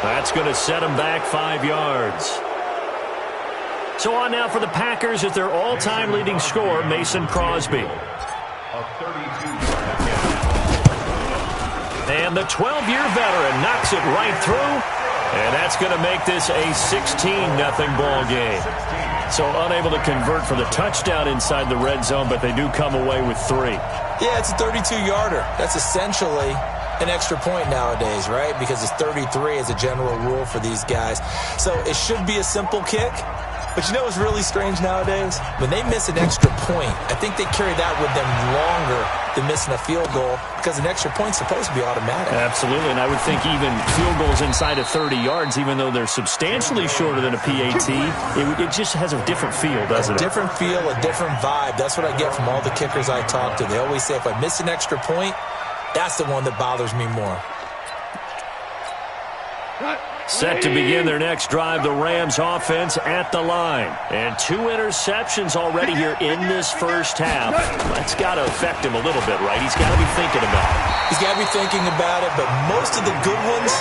That's going to set him back 5 yards. So on now for the Packers at their all-time leading scorer, Mason Crosby. And the 12-year veteran knocks it right through. And that's going to make this a 16-0 ball game. So unable to convert for the touchdown inside the red zone, but they do come away with 3. Yeah, it's a 32-yarder. That's essentially an extra point nowadays, right? Because it's 33 as a general rule for these guys. So it should be a simple kick, But you know what's really strange nowadays? When they miss an extra point, I think they carry that with them longer than missing a field goal because an extra point's supposed to be automatic. Absolutely, and I would think even field goals inside of 30 yards, even though they're substantially shorter than a PAT, it just has a different feel, doesn't it? A different feel, a different vibe. That's what I get from all the kickers I talk to. They always say if I miss an extra point, that's the one that bothers me more. Set to begin their next drive, the Rams offense at the line. And 2 interceptions already here in this first half. That's got to affect him a little bit, right? He's got to be thinking about it. He's got to be thinking about it, but most of the good ones,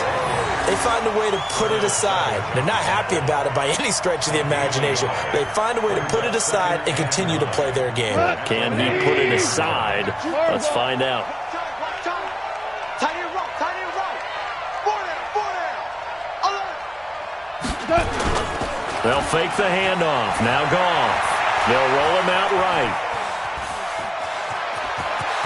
they find a way to put it aside. They're not happy about it by any stretch of the imagination. They find a way to put it aside and continue to play their game. Can he put it aside? Let's find out. They'll fake the handoff. Now Goff. They'll roll him out right.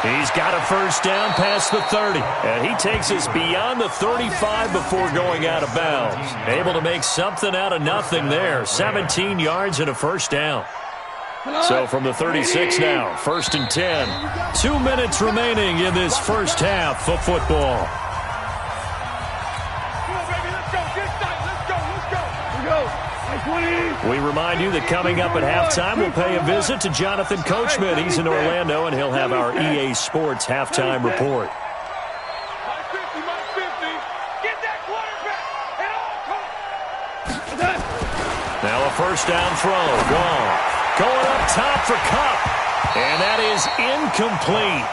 He's got a first down past the 30. And he takes us beyond the 35 before going out of bounds. Able to make something out of nothing there. 17 yards and a first down. So from the 36 now, 1st and 10. 2 minutes remaining in this first half of football. We remind you that coming up at halftime, we'll pay a visit to Jonathan Coachman. He's in Orlando, and he'll have our EA Sports halftime report. Now a first down throw. Going up top for Kupp. And that is incomplete.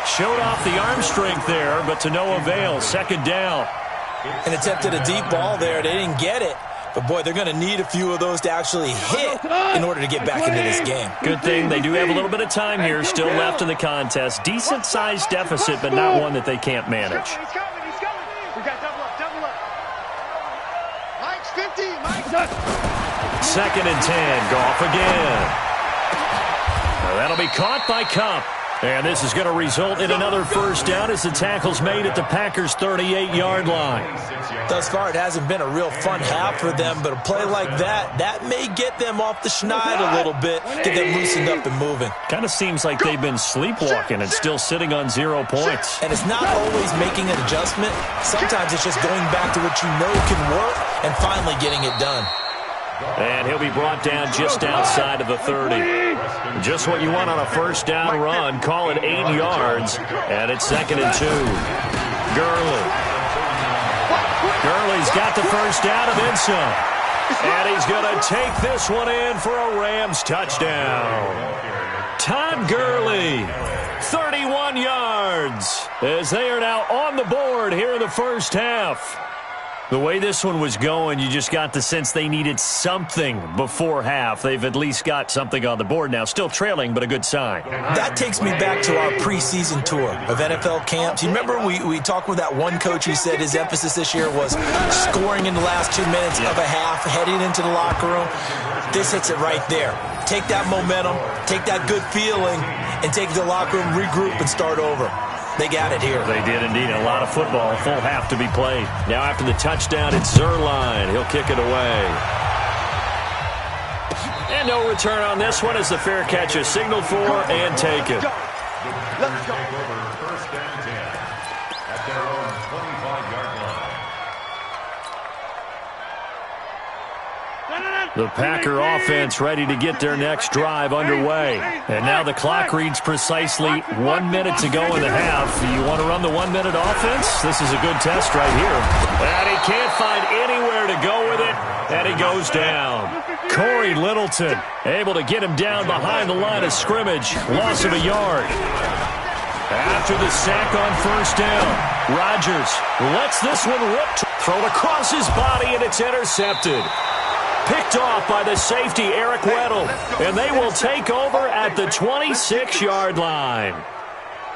Showed off the arm strength there, but to no avail. 2nd down. And attempted a deep ball there. They didn't get it. But, boy, they're going to need a few of those to actually hit in order to get back into this game. Good thing they do have a little bit of time here still left in the contest. Decent-sized deficit, but not one that they can't manage. He's coming. We got double up. Mike's 50. Mike's up. 2nd and 10. Goff again. Now that'll be caught by Kupp. And this is going to result in another first down as the tackle's made at the Packers' 38-yard line. Thus far, it hasn't been a real fun half for them, but a play like that may get them off the schneid a little bit, get them loosened up and moving. Kind of seems like they've been sleepwalking and still sitting on 0 points. And it's not always making an adjustment. Sometimes it's just going back to what you know can work and finally getting it done. And he'll be brought down just outside of the 30. Just what you want on a first down run. Call it 8 yards. And it's 2nd and 2. Gurley's got the first down and then some. And he's going to take this one in for a Rams touchdown. Todd Gurley, 31 yards, as they are now on the board here in the first half. The way this one was going, you just got the sense they needed something before half. They've at least got something on the board now. Still trailing, but a good sign. That takes me back to our preseason tour of NFL camps. You remember we talked with that one coach who said his emphasis this year was scoring in the last 2 minutes of a half, heading into the locker room. This hits it right there. Take that momentum, take that good feeling, and take the locker room, regroup, and start over. They got it here. They did indeed. A lot of football, full half to be played. Now after the touchdown, it's Zuerlein. He'll kick it away. And no return on this one as the fair catch is signaled for and taken. Let's go. First and 10 at their own 25-yard line. The Packer offense ready to get their next drive underway. And now the clock reads precisely 1 minute to go in the half. You want to run the 1 minute offense? This is a good test right here. And he can't find anywhere to go with it. And he goes down. Corey Littleton able to get him down behind the line of scrimmage. Loss of a yard. After the sack on first down, Rodgers lets this one rip. Thrown across his body and it's intercepted. Picked off by the safety, Eric Weddle. And they will take over at the 26-yard line.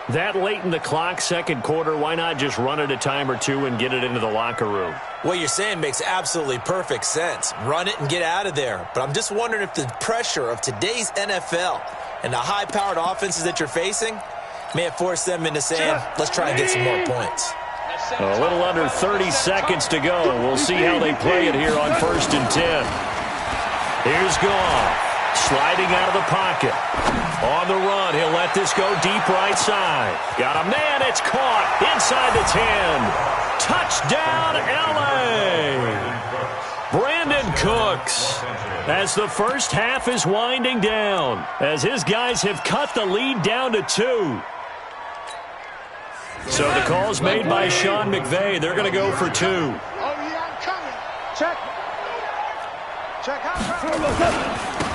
That late in the clock, second quarter, why not just run it a time or two and get it into the locker room? What you're saying makes absolutely perfect sense. Run it and get out of there. But I'm just wondering if the pressure of today's NFL and the high-powered offenses that you're facing may have forced them into saying, let's try and get some more points. A little under 30 seconds to go. We'll see how they play it here on 1st and 10. Here's Goff. Sliding out of the pocket. On the run, he'll let this go deep right side. Got a man, it's caught inside the 10. Touchdown, L.A. Brandon Cooks, as the first half is winding down, as his guys have cut the lead down to 2. So the call's made by Sean McVay. They're going to go for 2. Oh, yeah, I'm coming. Check. Check out.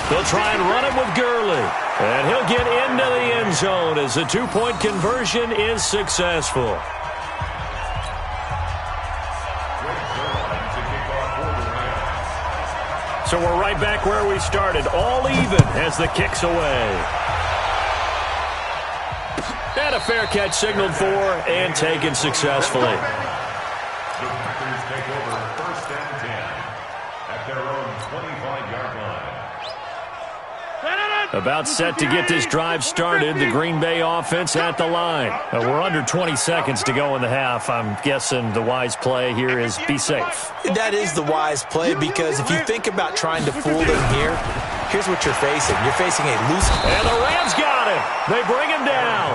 They'll try and run it with Gurley. And he'll get into the end zone as the 2-point conversion is successful. So we're right back where we started. All even as the kick's away. And a fair catch signaled for and taken successfully. The Packers take over 1st and 10 at their own 25-yard line. About set to get this drive started, the Green Bay offense at the line. We're under 20 seconds to go in the half. I'm guessing the wise play here is be safe. That is the wise play, because if you think about trying to fool them here, here's what you're facing. You're facing a loose... And the Rams got him. They bring him down.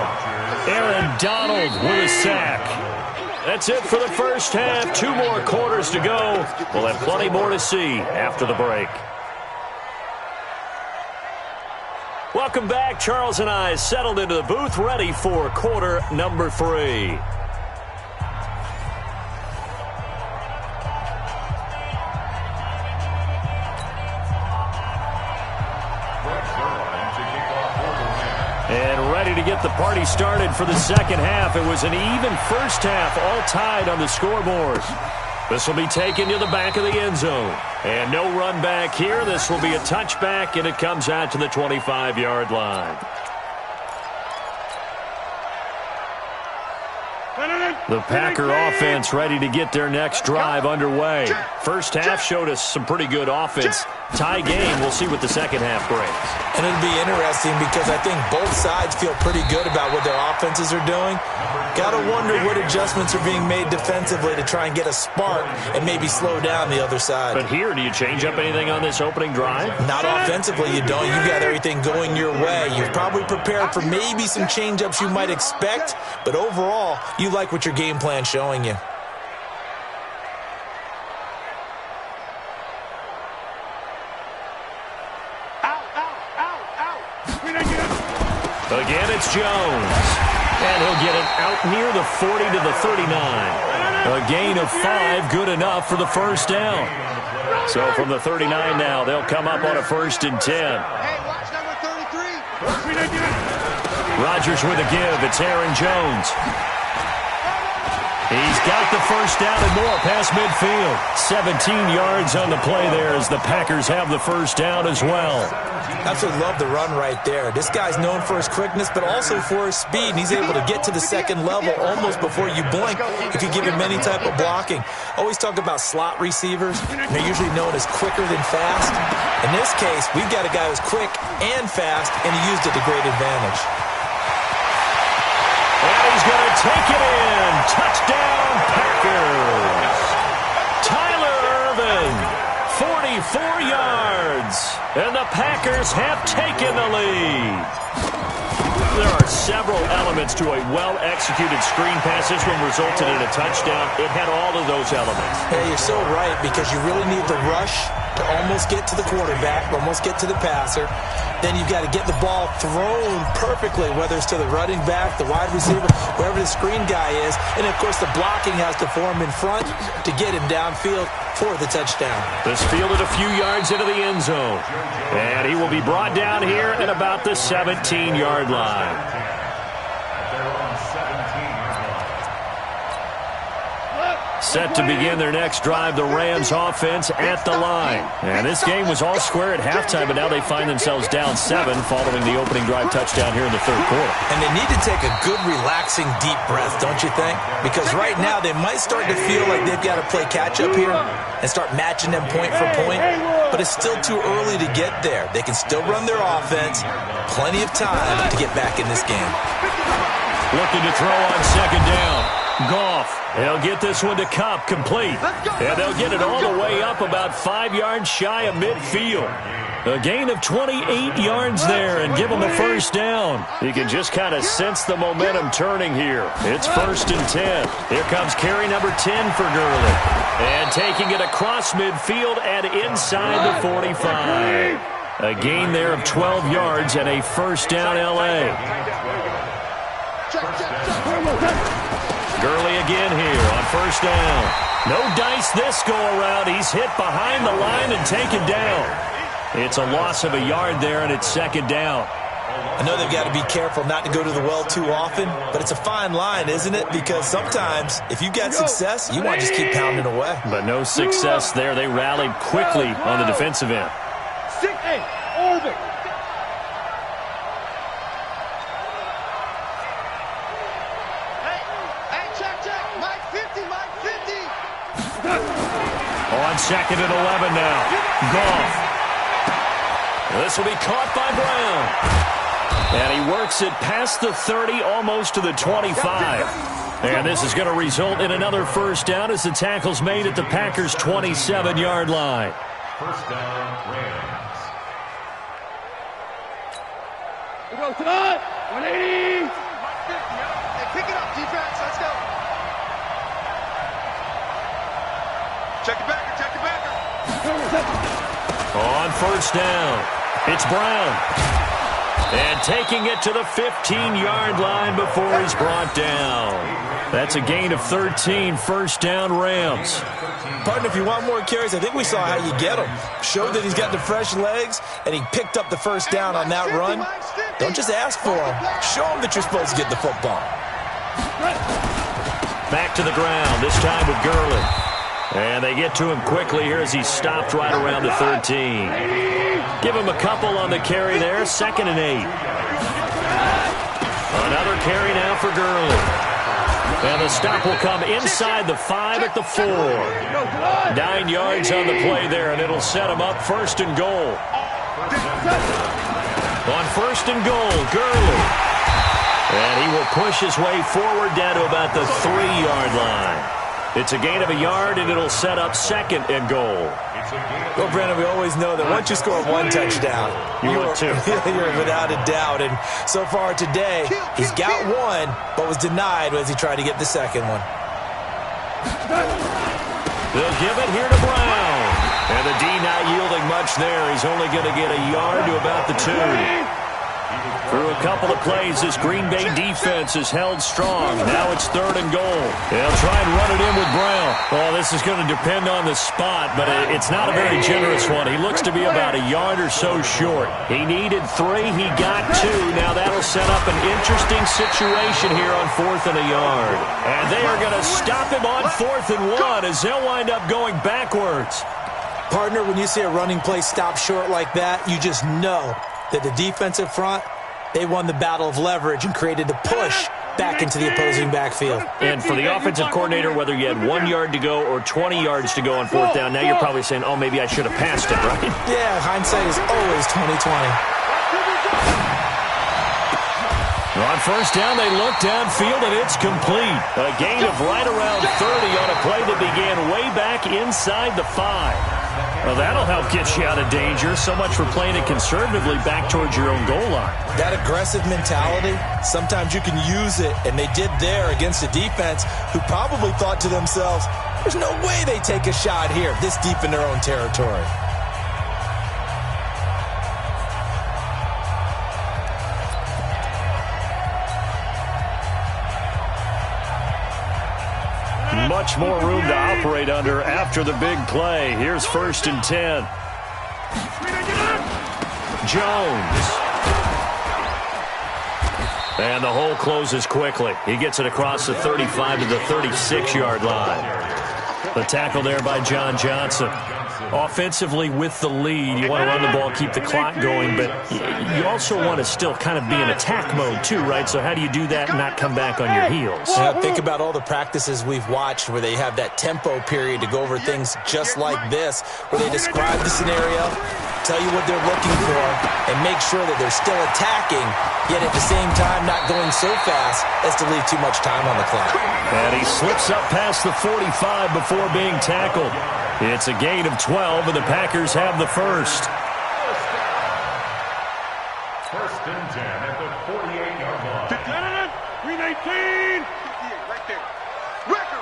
Aaron Donald with a sack. That's it for the first half. 2 more quarters to go. We'll have plenty more to see after the break. Welcome back. Charles and I settled into the booth, ready for quarter number 3. And ready to get the party started for the second half. It was an even first half, all tied on the scoreboard. This will be taken to the back of the end zone. And no run back here. This will be a touchback, and it comes out to the 25-yard line. The Packer offense ready to get their next drive underway. First half showed us some pretty good offense. Tie game. We'll see what the second half brings. And it'll be interesting because I think both sides feel pretty good about what their offenses are doing. Got to wonder what adjustments are being made defensively to try and get a spark and maybe slow down the other side. But here, do you change up anything on this opening drive? Not offensively, you don't. You've got everything going your way. You've probably prepared for maybe some change-ups you might expect, but overall, you like what your game plan's showing you. Again, it's Jones. And he'll get it out near the 40 to the 39. A gain of 5, good enough for the first down. So from the 39 now, they'll come up on a 1st and 10. Hey, watch number 33. Rodgers with a give. It's Aaron Jones. He's got the first down and more past midfield. 17 yards on the play there as the Packers have the first down as well. Absolutely love the run right there. This guy's known for his quickness, but also for his speed. And he's able to get to the second level almost before you blink if you give him any type of blocking. Always talk about slot receivers. They're usually known as quicker than fast. In this case, we've got a guy who's quick and fast, and he used it to great advantage. And he's going to take it in. Touchdown, Packers. Tyler Ervin, 44 yards. And the Packers have taken the lead. There are several elements to a well-executed screen pass. This one resulted in a touchdown. It had all of those elements. Yeah, you're so right, because you really need the rush to almost get to the quarterback, almost get to the passer. Then you've got to get the ball thrown perfectly, whether it's to the running back, the wide receiver, wherever the screen guy is. And, of course, the blocking has to form in front to get him downfield for the touchdown. This fielded a few yards into the end zone. And he will be brought down here at about the 17-yard line. Set to begin their next drive, the Rams offense at the line. And this game was all square at halftime, but now they find themselves down 7 following the opening drive touchdown here in the third quarter. And they need to take a good, relaxing, deep breath, don't you think? Because right now they might start to feel like they've got to play catch-up here and start matching them point for point. But it's still too early to get there. They can still run their offense. Plenty of time to get back in this game. Looking to throw on second down. Goff, they'll get this one to Kupp, complete. And they'll get it all the way up about 5 yards shy of midfield. A gain of 28 yards there and give them a first down. You can just kind of sense the momentum turning here. It's 1st and 10. Here comes carry number 10 for Gurley. And taking it across midfield and inside the 45. A gain there of 12 yards and a first down L.A. Gurley again here on first down. No dice this go-around. He's hit behind the line and taken down. It's a loss of a yard there, and it's 2nd down. I know they've got to be careful not to go to the well too often, but it's a fine line, isn't it? Because sometimes, if you get success, you want to just keep pounding away. But no success there. They rallied quickly on the defensive end. 6-8, Orbit. Hey, check. Mike 50. On 2nd and 11 now. Goff. This will be caught by Brown. And he works it past the 30, almost to the 25. And this is going to result in another first down as the tackle's made at the Packers' 27-yard line. First down, Rams. We go, Todd. 180. Hey, pick it up, defense. Let's go. Check it back. On first down, it's Brown. And taking it to the 15-yard line before he's brought down. That's a gain of 13, first down Rams. Partner, if you want more carries, I think we saw how you get him. Showed that he's got the fresh legs, and he picked up the first down on that run. Don't just ask for him. Show him that you're supposed to get the football. Back to the ground, this time with Gurley. And they get to him quickly here as he's stopped right around the 13. Give him a couple on the carry there, 2nd and 8. Another carry now for Gurley. And the stop will come inside the 5 at the 4. 9 yards on the play there, and it'll set him up 1st and goal. On 1st and goal, Gurley. And he will push his way forward down to about the 3-yard line. It's a gain of a yard, and it'll set up 2nd and goal. Well, Brandon, we always know that once you score one touchdown, you're without a doubt. And so far today, he's got one, but was denied as he tried to get the second one. They'll give it here to Brown. And the D not yielding much there. He's only going to get a yard to about the 2. Through a couple of plays, this Green Bay defense is held strong. Now it's 3rd and goal. They'll try and run it in with Brown. Oh, this is going to depend on the spot, but it's not a very generous one. He looks to be about a yard or so short. He needed 3. He got 2. Now that'll set up an interesting situation here on 4th and a yard. And they are going to stop him on 4th and 1 as they'll wind up going backwards. Partner, when you see a running play stop short like that, you just know that the defensive front, they won the battle of leverage and created the push back into the opposing backfield. And for the offensive coordinator, whether you had 1 yard to go or 20 yards to go on 4th down, now you're probably saying, oh, maybe I should have passed it, right? Yeah, hindsight is always 20/20. On 1st down, they look downfield, and it's complete. A gain of right around 30 on a play that began way back inside the 5. Well, that'll help get you out of danger. So much for playing it conservatively back towards your own goal line. That aggressive mentality, sometimes you can use it, and they did there against a defense who probably thought to themselves, there's no way they take a shot here this deep in their own territory. Much more room to operate under after the big play. Here's 1st and 10. Jones. And the hole closes quickly. He gets it across the 35 to the 36-yard line. The tackle there by John Johnson. Offensively with the lead, you want to run the ball, keep the clock going, but you also want to still kind of be in attack mode too, right? So how do you do that and not come back on your heels? Think about all the practices we've watched where they have that tempo period to go over things just like this, where they describe the scenario, tell you what they're looking for, and make sure that they're still attacking, yet at the same time not going so fast as to leave too much time on the clock. And he slips up past the 45 before being tackled. It's a gain of 12, and the Packers have the first. First and 10 at the 48-yard line. 319. Right there. Record.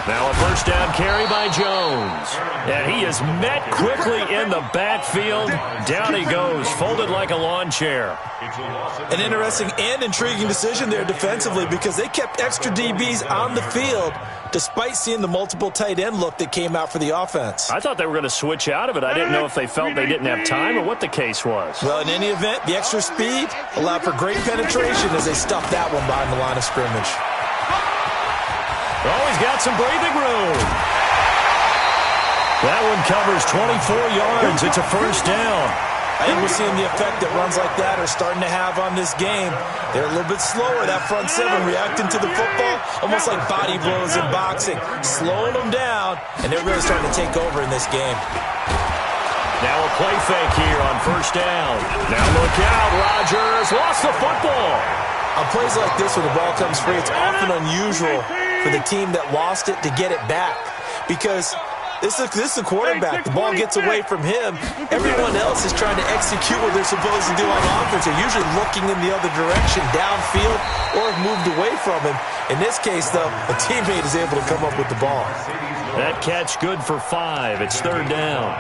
Now a first down carry by Jones. And he is met quickly in the backfield. Down he goes, folded like a lawn chair. An interesting and intriguing decision there defensively because they kept extra DBs on the field despite seeing the multiple tight end look that came out for the offense. I thought they were going to switch out of it. I didn't know if they felt they didn't have time or what the case was. Well, in any event, the extra speed allowed for great penetration as they stuffed that one behind the line of scrimmage. Oh, he's got some breathing room. That one covers 24 yards. It's a first down. I think we're seeing the effect that runs like that are starting to have on this game. They're a little bit slower, that front seven, reacting to the football, almost like body blows in boxing, slowing them down, and they're really starting to take over in this game. Now a play fake here on first down. Now look out, Rodgers lost the football. On plays like this where the ball comes free, it's often unusual for the team that lost it to get it back because this is a quarterback. The ball gets away from him. Everyone else is trying to execute what they're supposed to do on offense. They're usually looking in the other direction, downfield, or have moved away from him. In this case, though, a teammate is able to come up with the ball. That catch good for 5. It's third down.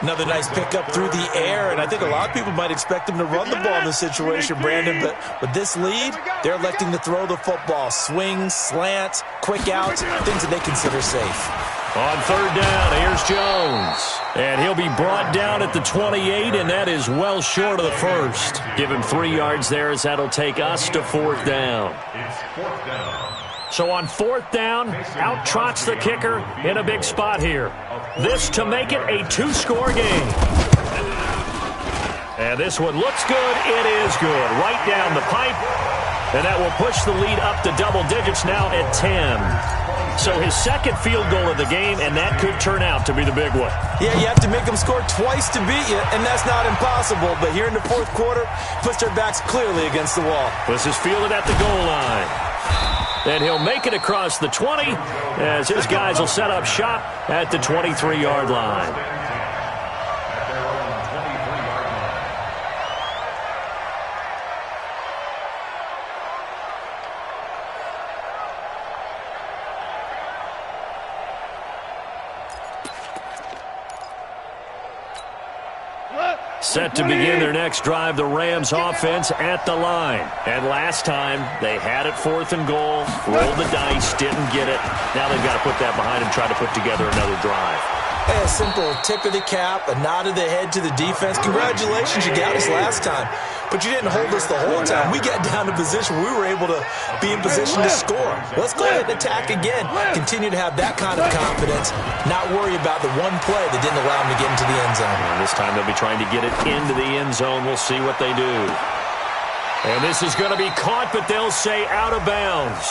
Another nice pickup through the air, and I think a lot of people might expect him to run the ball in this situation, Brandon, but with this lead, they're electing to throw the football. Swings, slants, quick outs, things that they consider safe. On third down, here's Jones. And he'll be brought down at the 28, and that is well short of the first. Give him 3 yards there as that'll take us to fourth down. It's fourth down. So on fourth down, out trots the kicker in a big spot here. This to make it a 2-score game. And this one looks good. It is good. Right down the pipe. And that will push the lead up to double digits now at 10. So his second field goal of the game, and that could turn out to be the big one. Yeah, you have to make them score twice to beat you, and that's not impossible. But here in the fourth quarter, puts their backs clearly against the wall. This is fielded at the goal line. And he'll make it across the 20 as his guys will set up shop at the 23-yard line. Set to begin their next drive, the Rams offense at the line. And last time, they had it fourth and goal, rolled the dice, didn't get it. Now they've got to put that behind them, try to put together another drive. Hey, a simple tip of the cap, a nod of the head to the defense. Congratulations, you got us last time. But you didn't hold us the whole time. We got down to position where we were able to be in position to score. Let's go ahead and attack again. Continue to have that kind of confidence, not worry about the one play that didn't allow them to get into the end zone. And this time they'll be trying to get it into the end zone. We'll see what they do. And this is going to be caught, but they'll say out of bounds.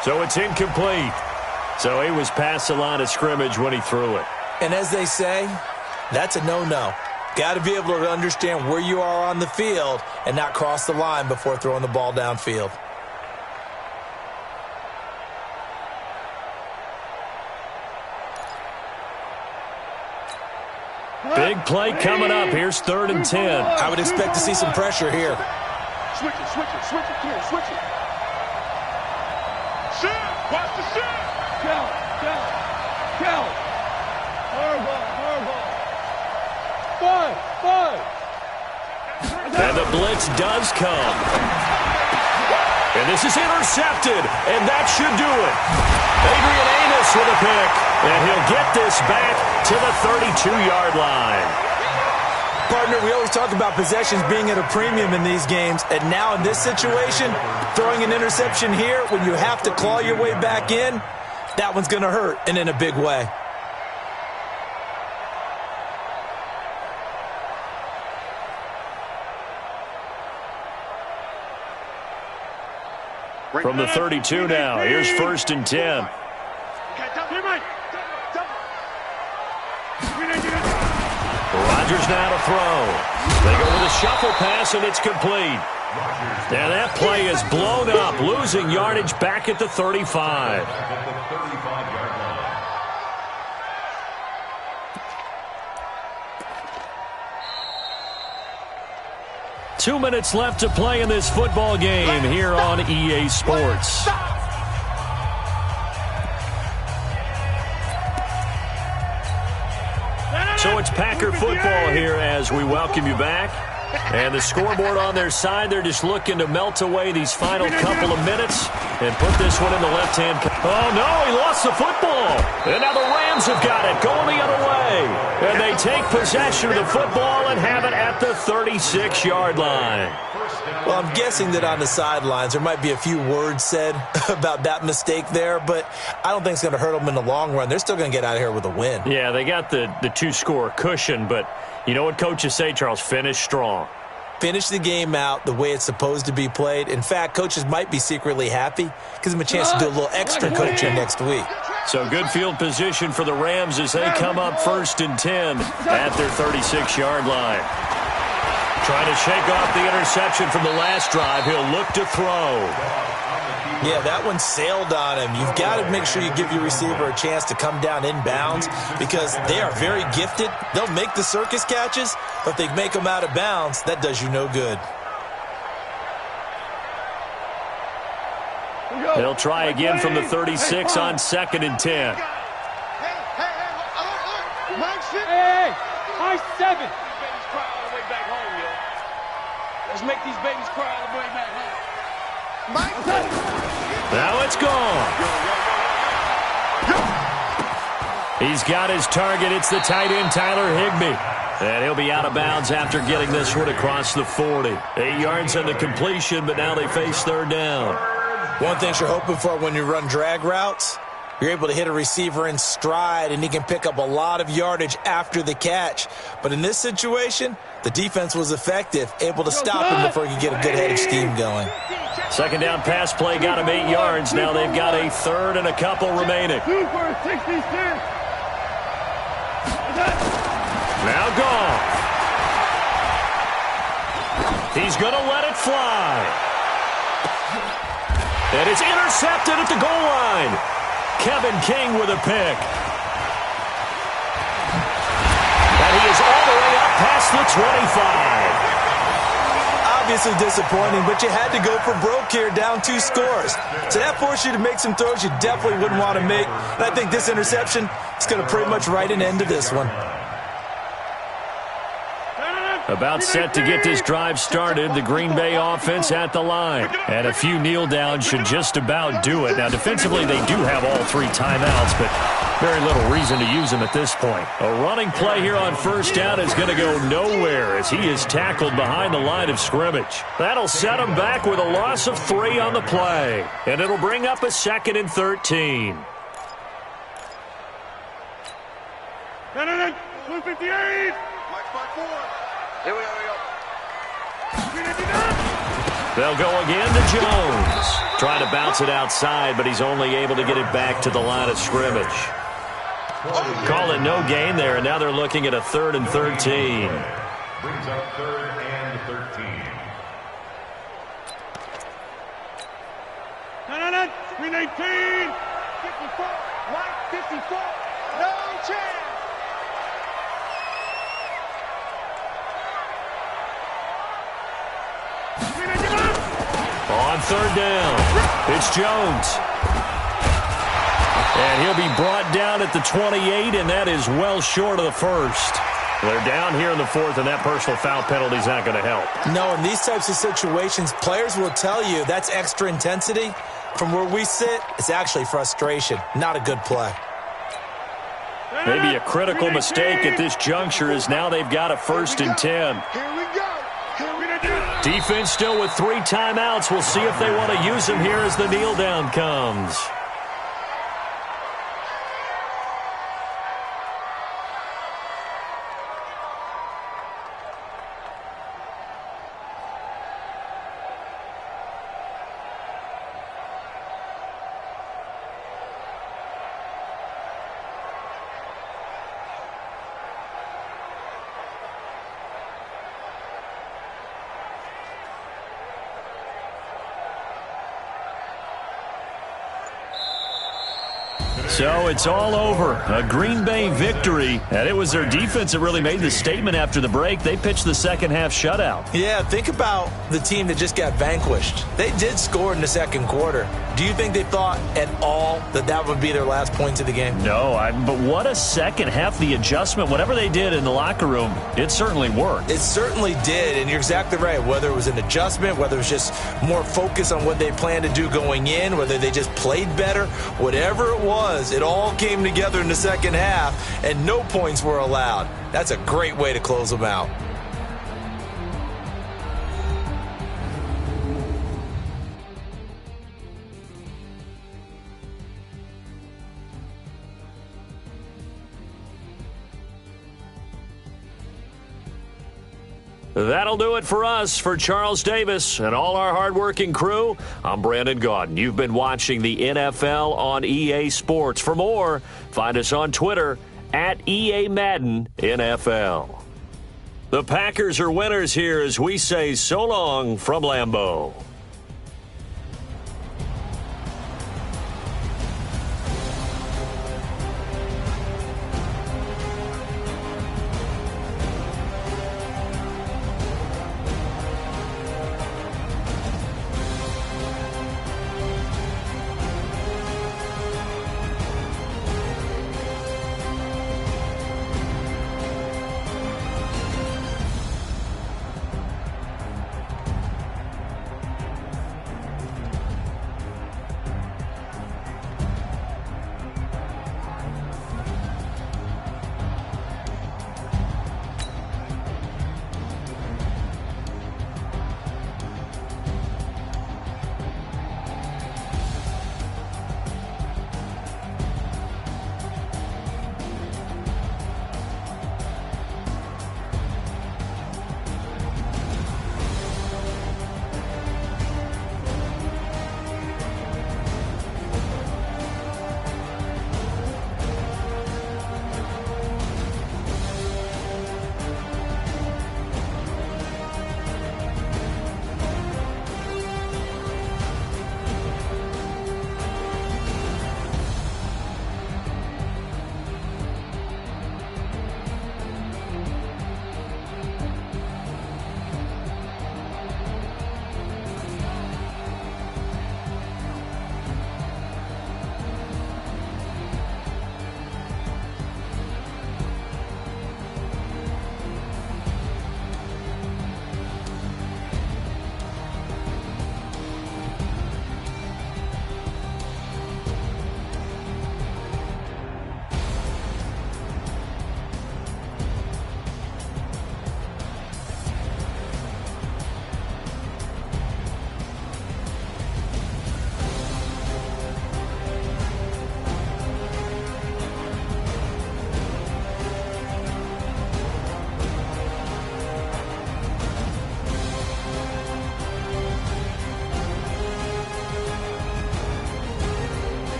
So it's incomplete. So he was past the line of scrimmage when he threw it. And as they say, that's a no-no. Got to be able to understand where you are on the field and not cross the line before throwing the ball downfield. Big play coming up. Here's 3rd and 10. I would expect to see some pressure here. Switch it. Come on, switch it. Shot. Watch the shot. Count. Hardball. 5. And the blitz does come. And this is intercepted, and that should do it. Adrian Amos with a pick, and he'll get this back to the 32-yard line. Partner, we always talk about possessions being at a premium in these games, and now in this situation, throwing an interception here when you have to claw your way back in, that one's going to hurt, and in a big way. From the 32 now, here's 1st and 10. Rodgers now to throw. They go with a shuffle pass, and it's complete. And that play is blown up, losing yardage back at the 35. 2 minutes left to play in this football game here on EA Sports. So it's Packer football here as we welcome you back. And the scoreboard on their side, they're just looking to melt away these final couple of minutes and put this one in the left-hand. Oh, no, he lost the football. And now the Rams have got it, going the other way. And they take possession of the football and have it at the 36-yard line. Well, I'm guessing that on the sidelines there might be a few words said about that mistake there, but I don't think it's going to hurt them in the long run. They're still going to get out of here with a win. Yeah, they got the two-score cushion, but you know what coaches say, Charles? Finish strong. Finish the game out the way it's supposed to be played. In fact, coaches might be secretly happy. Gives them a chance to do a little extra coaching next week. So good field position for the Rams as they come up 1st and 10 at their 36-yard line. Trying to shake off the interception from the last drive. He'll look to throw. Yeah, that one sailed on him. You've got to make sure you give your receiver a chance to come down inbounds because they are very gifted. They'll make the circus catches, but if they make them out of bounds, that does you no good. They'll try again from the 36 on 2nd and 10. Hey, high 7. Babies cry all the way back home, yo. Let's make these babies cry all the way back home. Now it's gone. He's got his target. It's the tight end, Tyler Higbee. And he'll be out of bounds after getting this one across the 40. 8 yards on the completion, but now they face 3rd down. One thing you're hoping for when you run drag routes, you're able to hit a receiver in stride, and he can pick up a lot of yardage after the catch. But in this situation, the defense was effective, able to stop him before he could get a good head of steam going. 2nd down pass play got him 8 yards. Now they've got a 3rd and a couple remaining. Now gone. He's going to let it fly. And it's intercepted at the goal line. Kevin King with a pick. And he is all the way up past the 25. Obviously disappointing, but you had to go for broke here, down 2 scores. So that forced you to make some throws you definitely wouldn't want to make. And I think this interception is going to pretty much write an end to this one. About set to get this drive started, the Green Bay offense at the line. And a few kneel downs should just about do it. Now, defensively, they do have all 3 timeouts, but very little reason to use them at this point. A running play here on 1st down is going to go nowhere as he is tackled behind the line of scrimmage. That'll set him back with a loss of 3 on the play. And it'll bring up a 2nd and 13. 258. Here we go. They'll go again to Jones. Trying to bounce it outside, but he's only able to get it back to the line of scrimmage. Call it no gain there, and now they're looking at a 3rd and 13. Brings up 3rd and 13. 319. 54. White 54. No chance. On 3rd down, it's Jones. And he'll be brought down at the 28, and that is well short of the 1st. They're down here in the 4th, and that personal foul penalty is not going to help. No, in these types of situations, players will tell you that's extra intensity. From where we sit, it's actually frustration, not a good play. Maybe a critical mistake at this juncture is now they've got a 1st and 10. Here we go. Defense still with 3 timeouts. We'll see if they want to use them here as the kneel down comes. So it's all over. A Green Bay victory, and it was their defense that really made the statement after the break. They pitched the second-half shutout. Yeah, think about the team that just got vanquished. They did score in the second quarter. Do you think they thought at all that that would be their last points of the game? No, but what a second half. The adjustment, whatever they did in the locker room, it certainly worked. It certainly did, and you're exactly right. Whether it was an adjustment, whether it was just more focus on what they planned to do going in, whether they just played better, whatever it was, it all came together in the second half, and no points were allowed. That's a great way to close them out. That'll do it for us. For Charles Davis and all our hardworking crew, I'm Brandon Gaudin. You've been watching the NFL on EA Sports. For more, find us on Twitter at EA Madden NFL. The Packers are winners here as we say so long from Lambeau.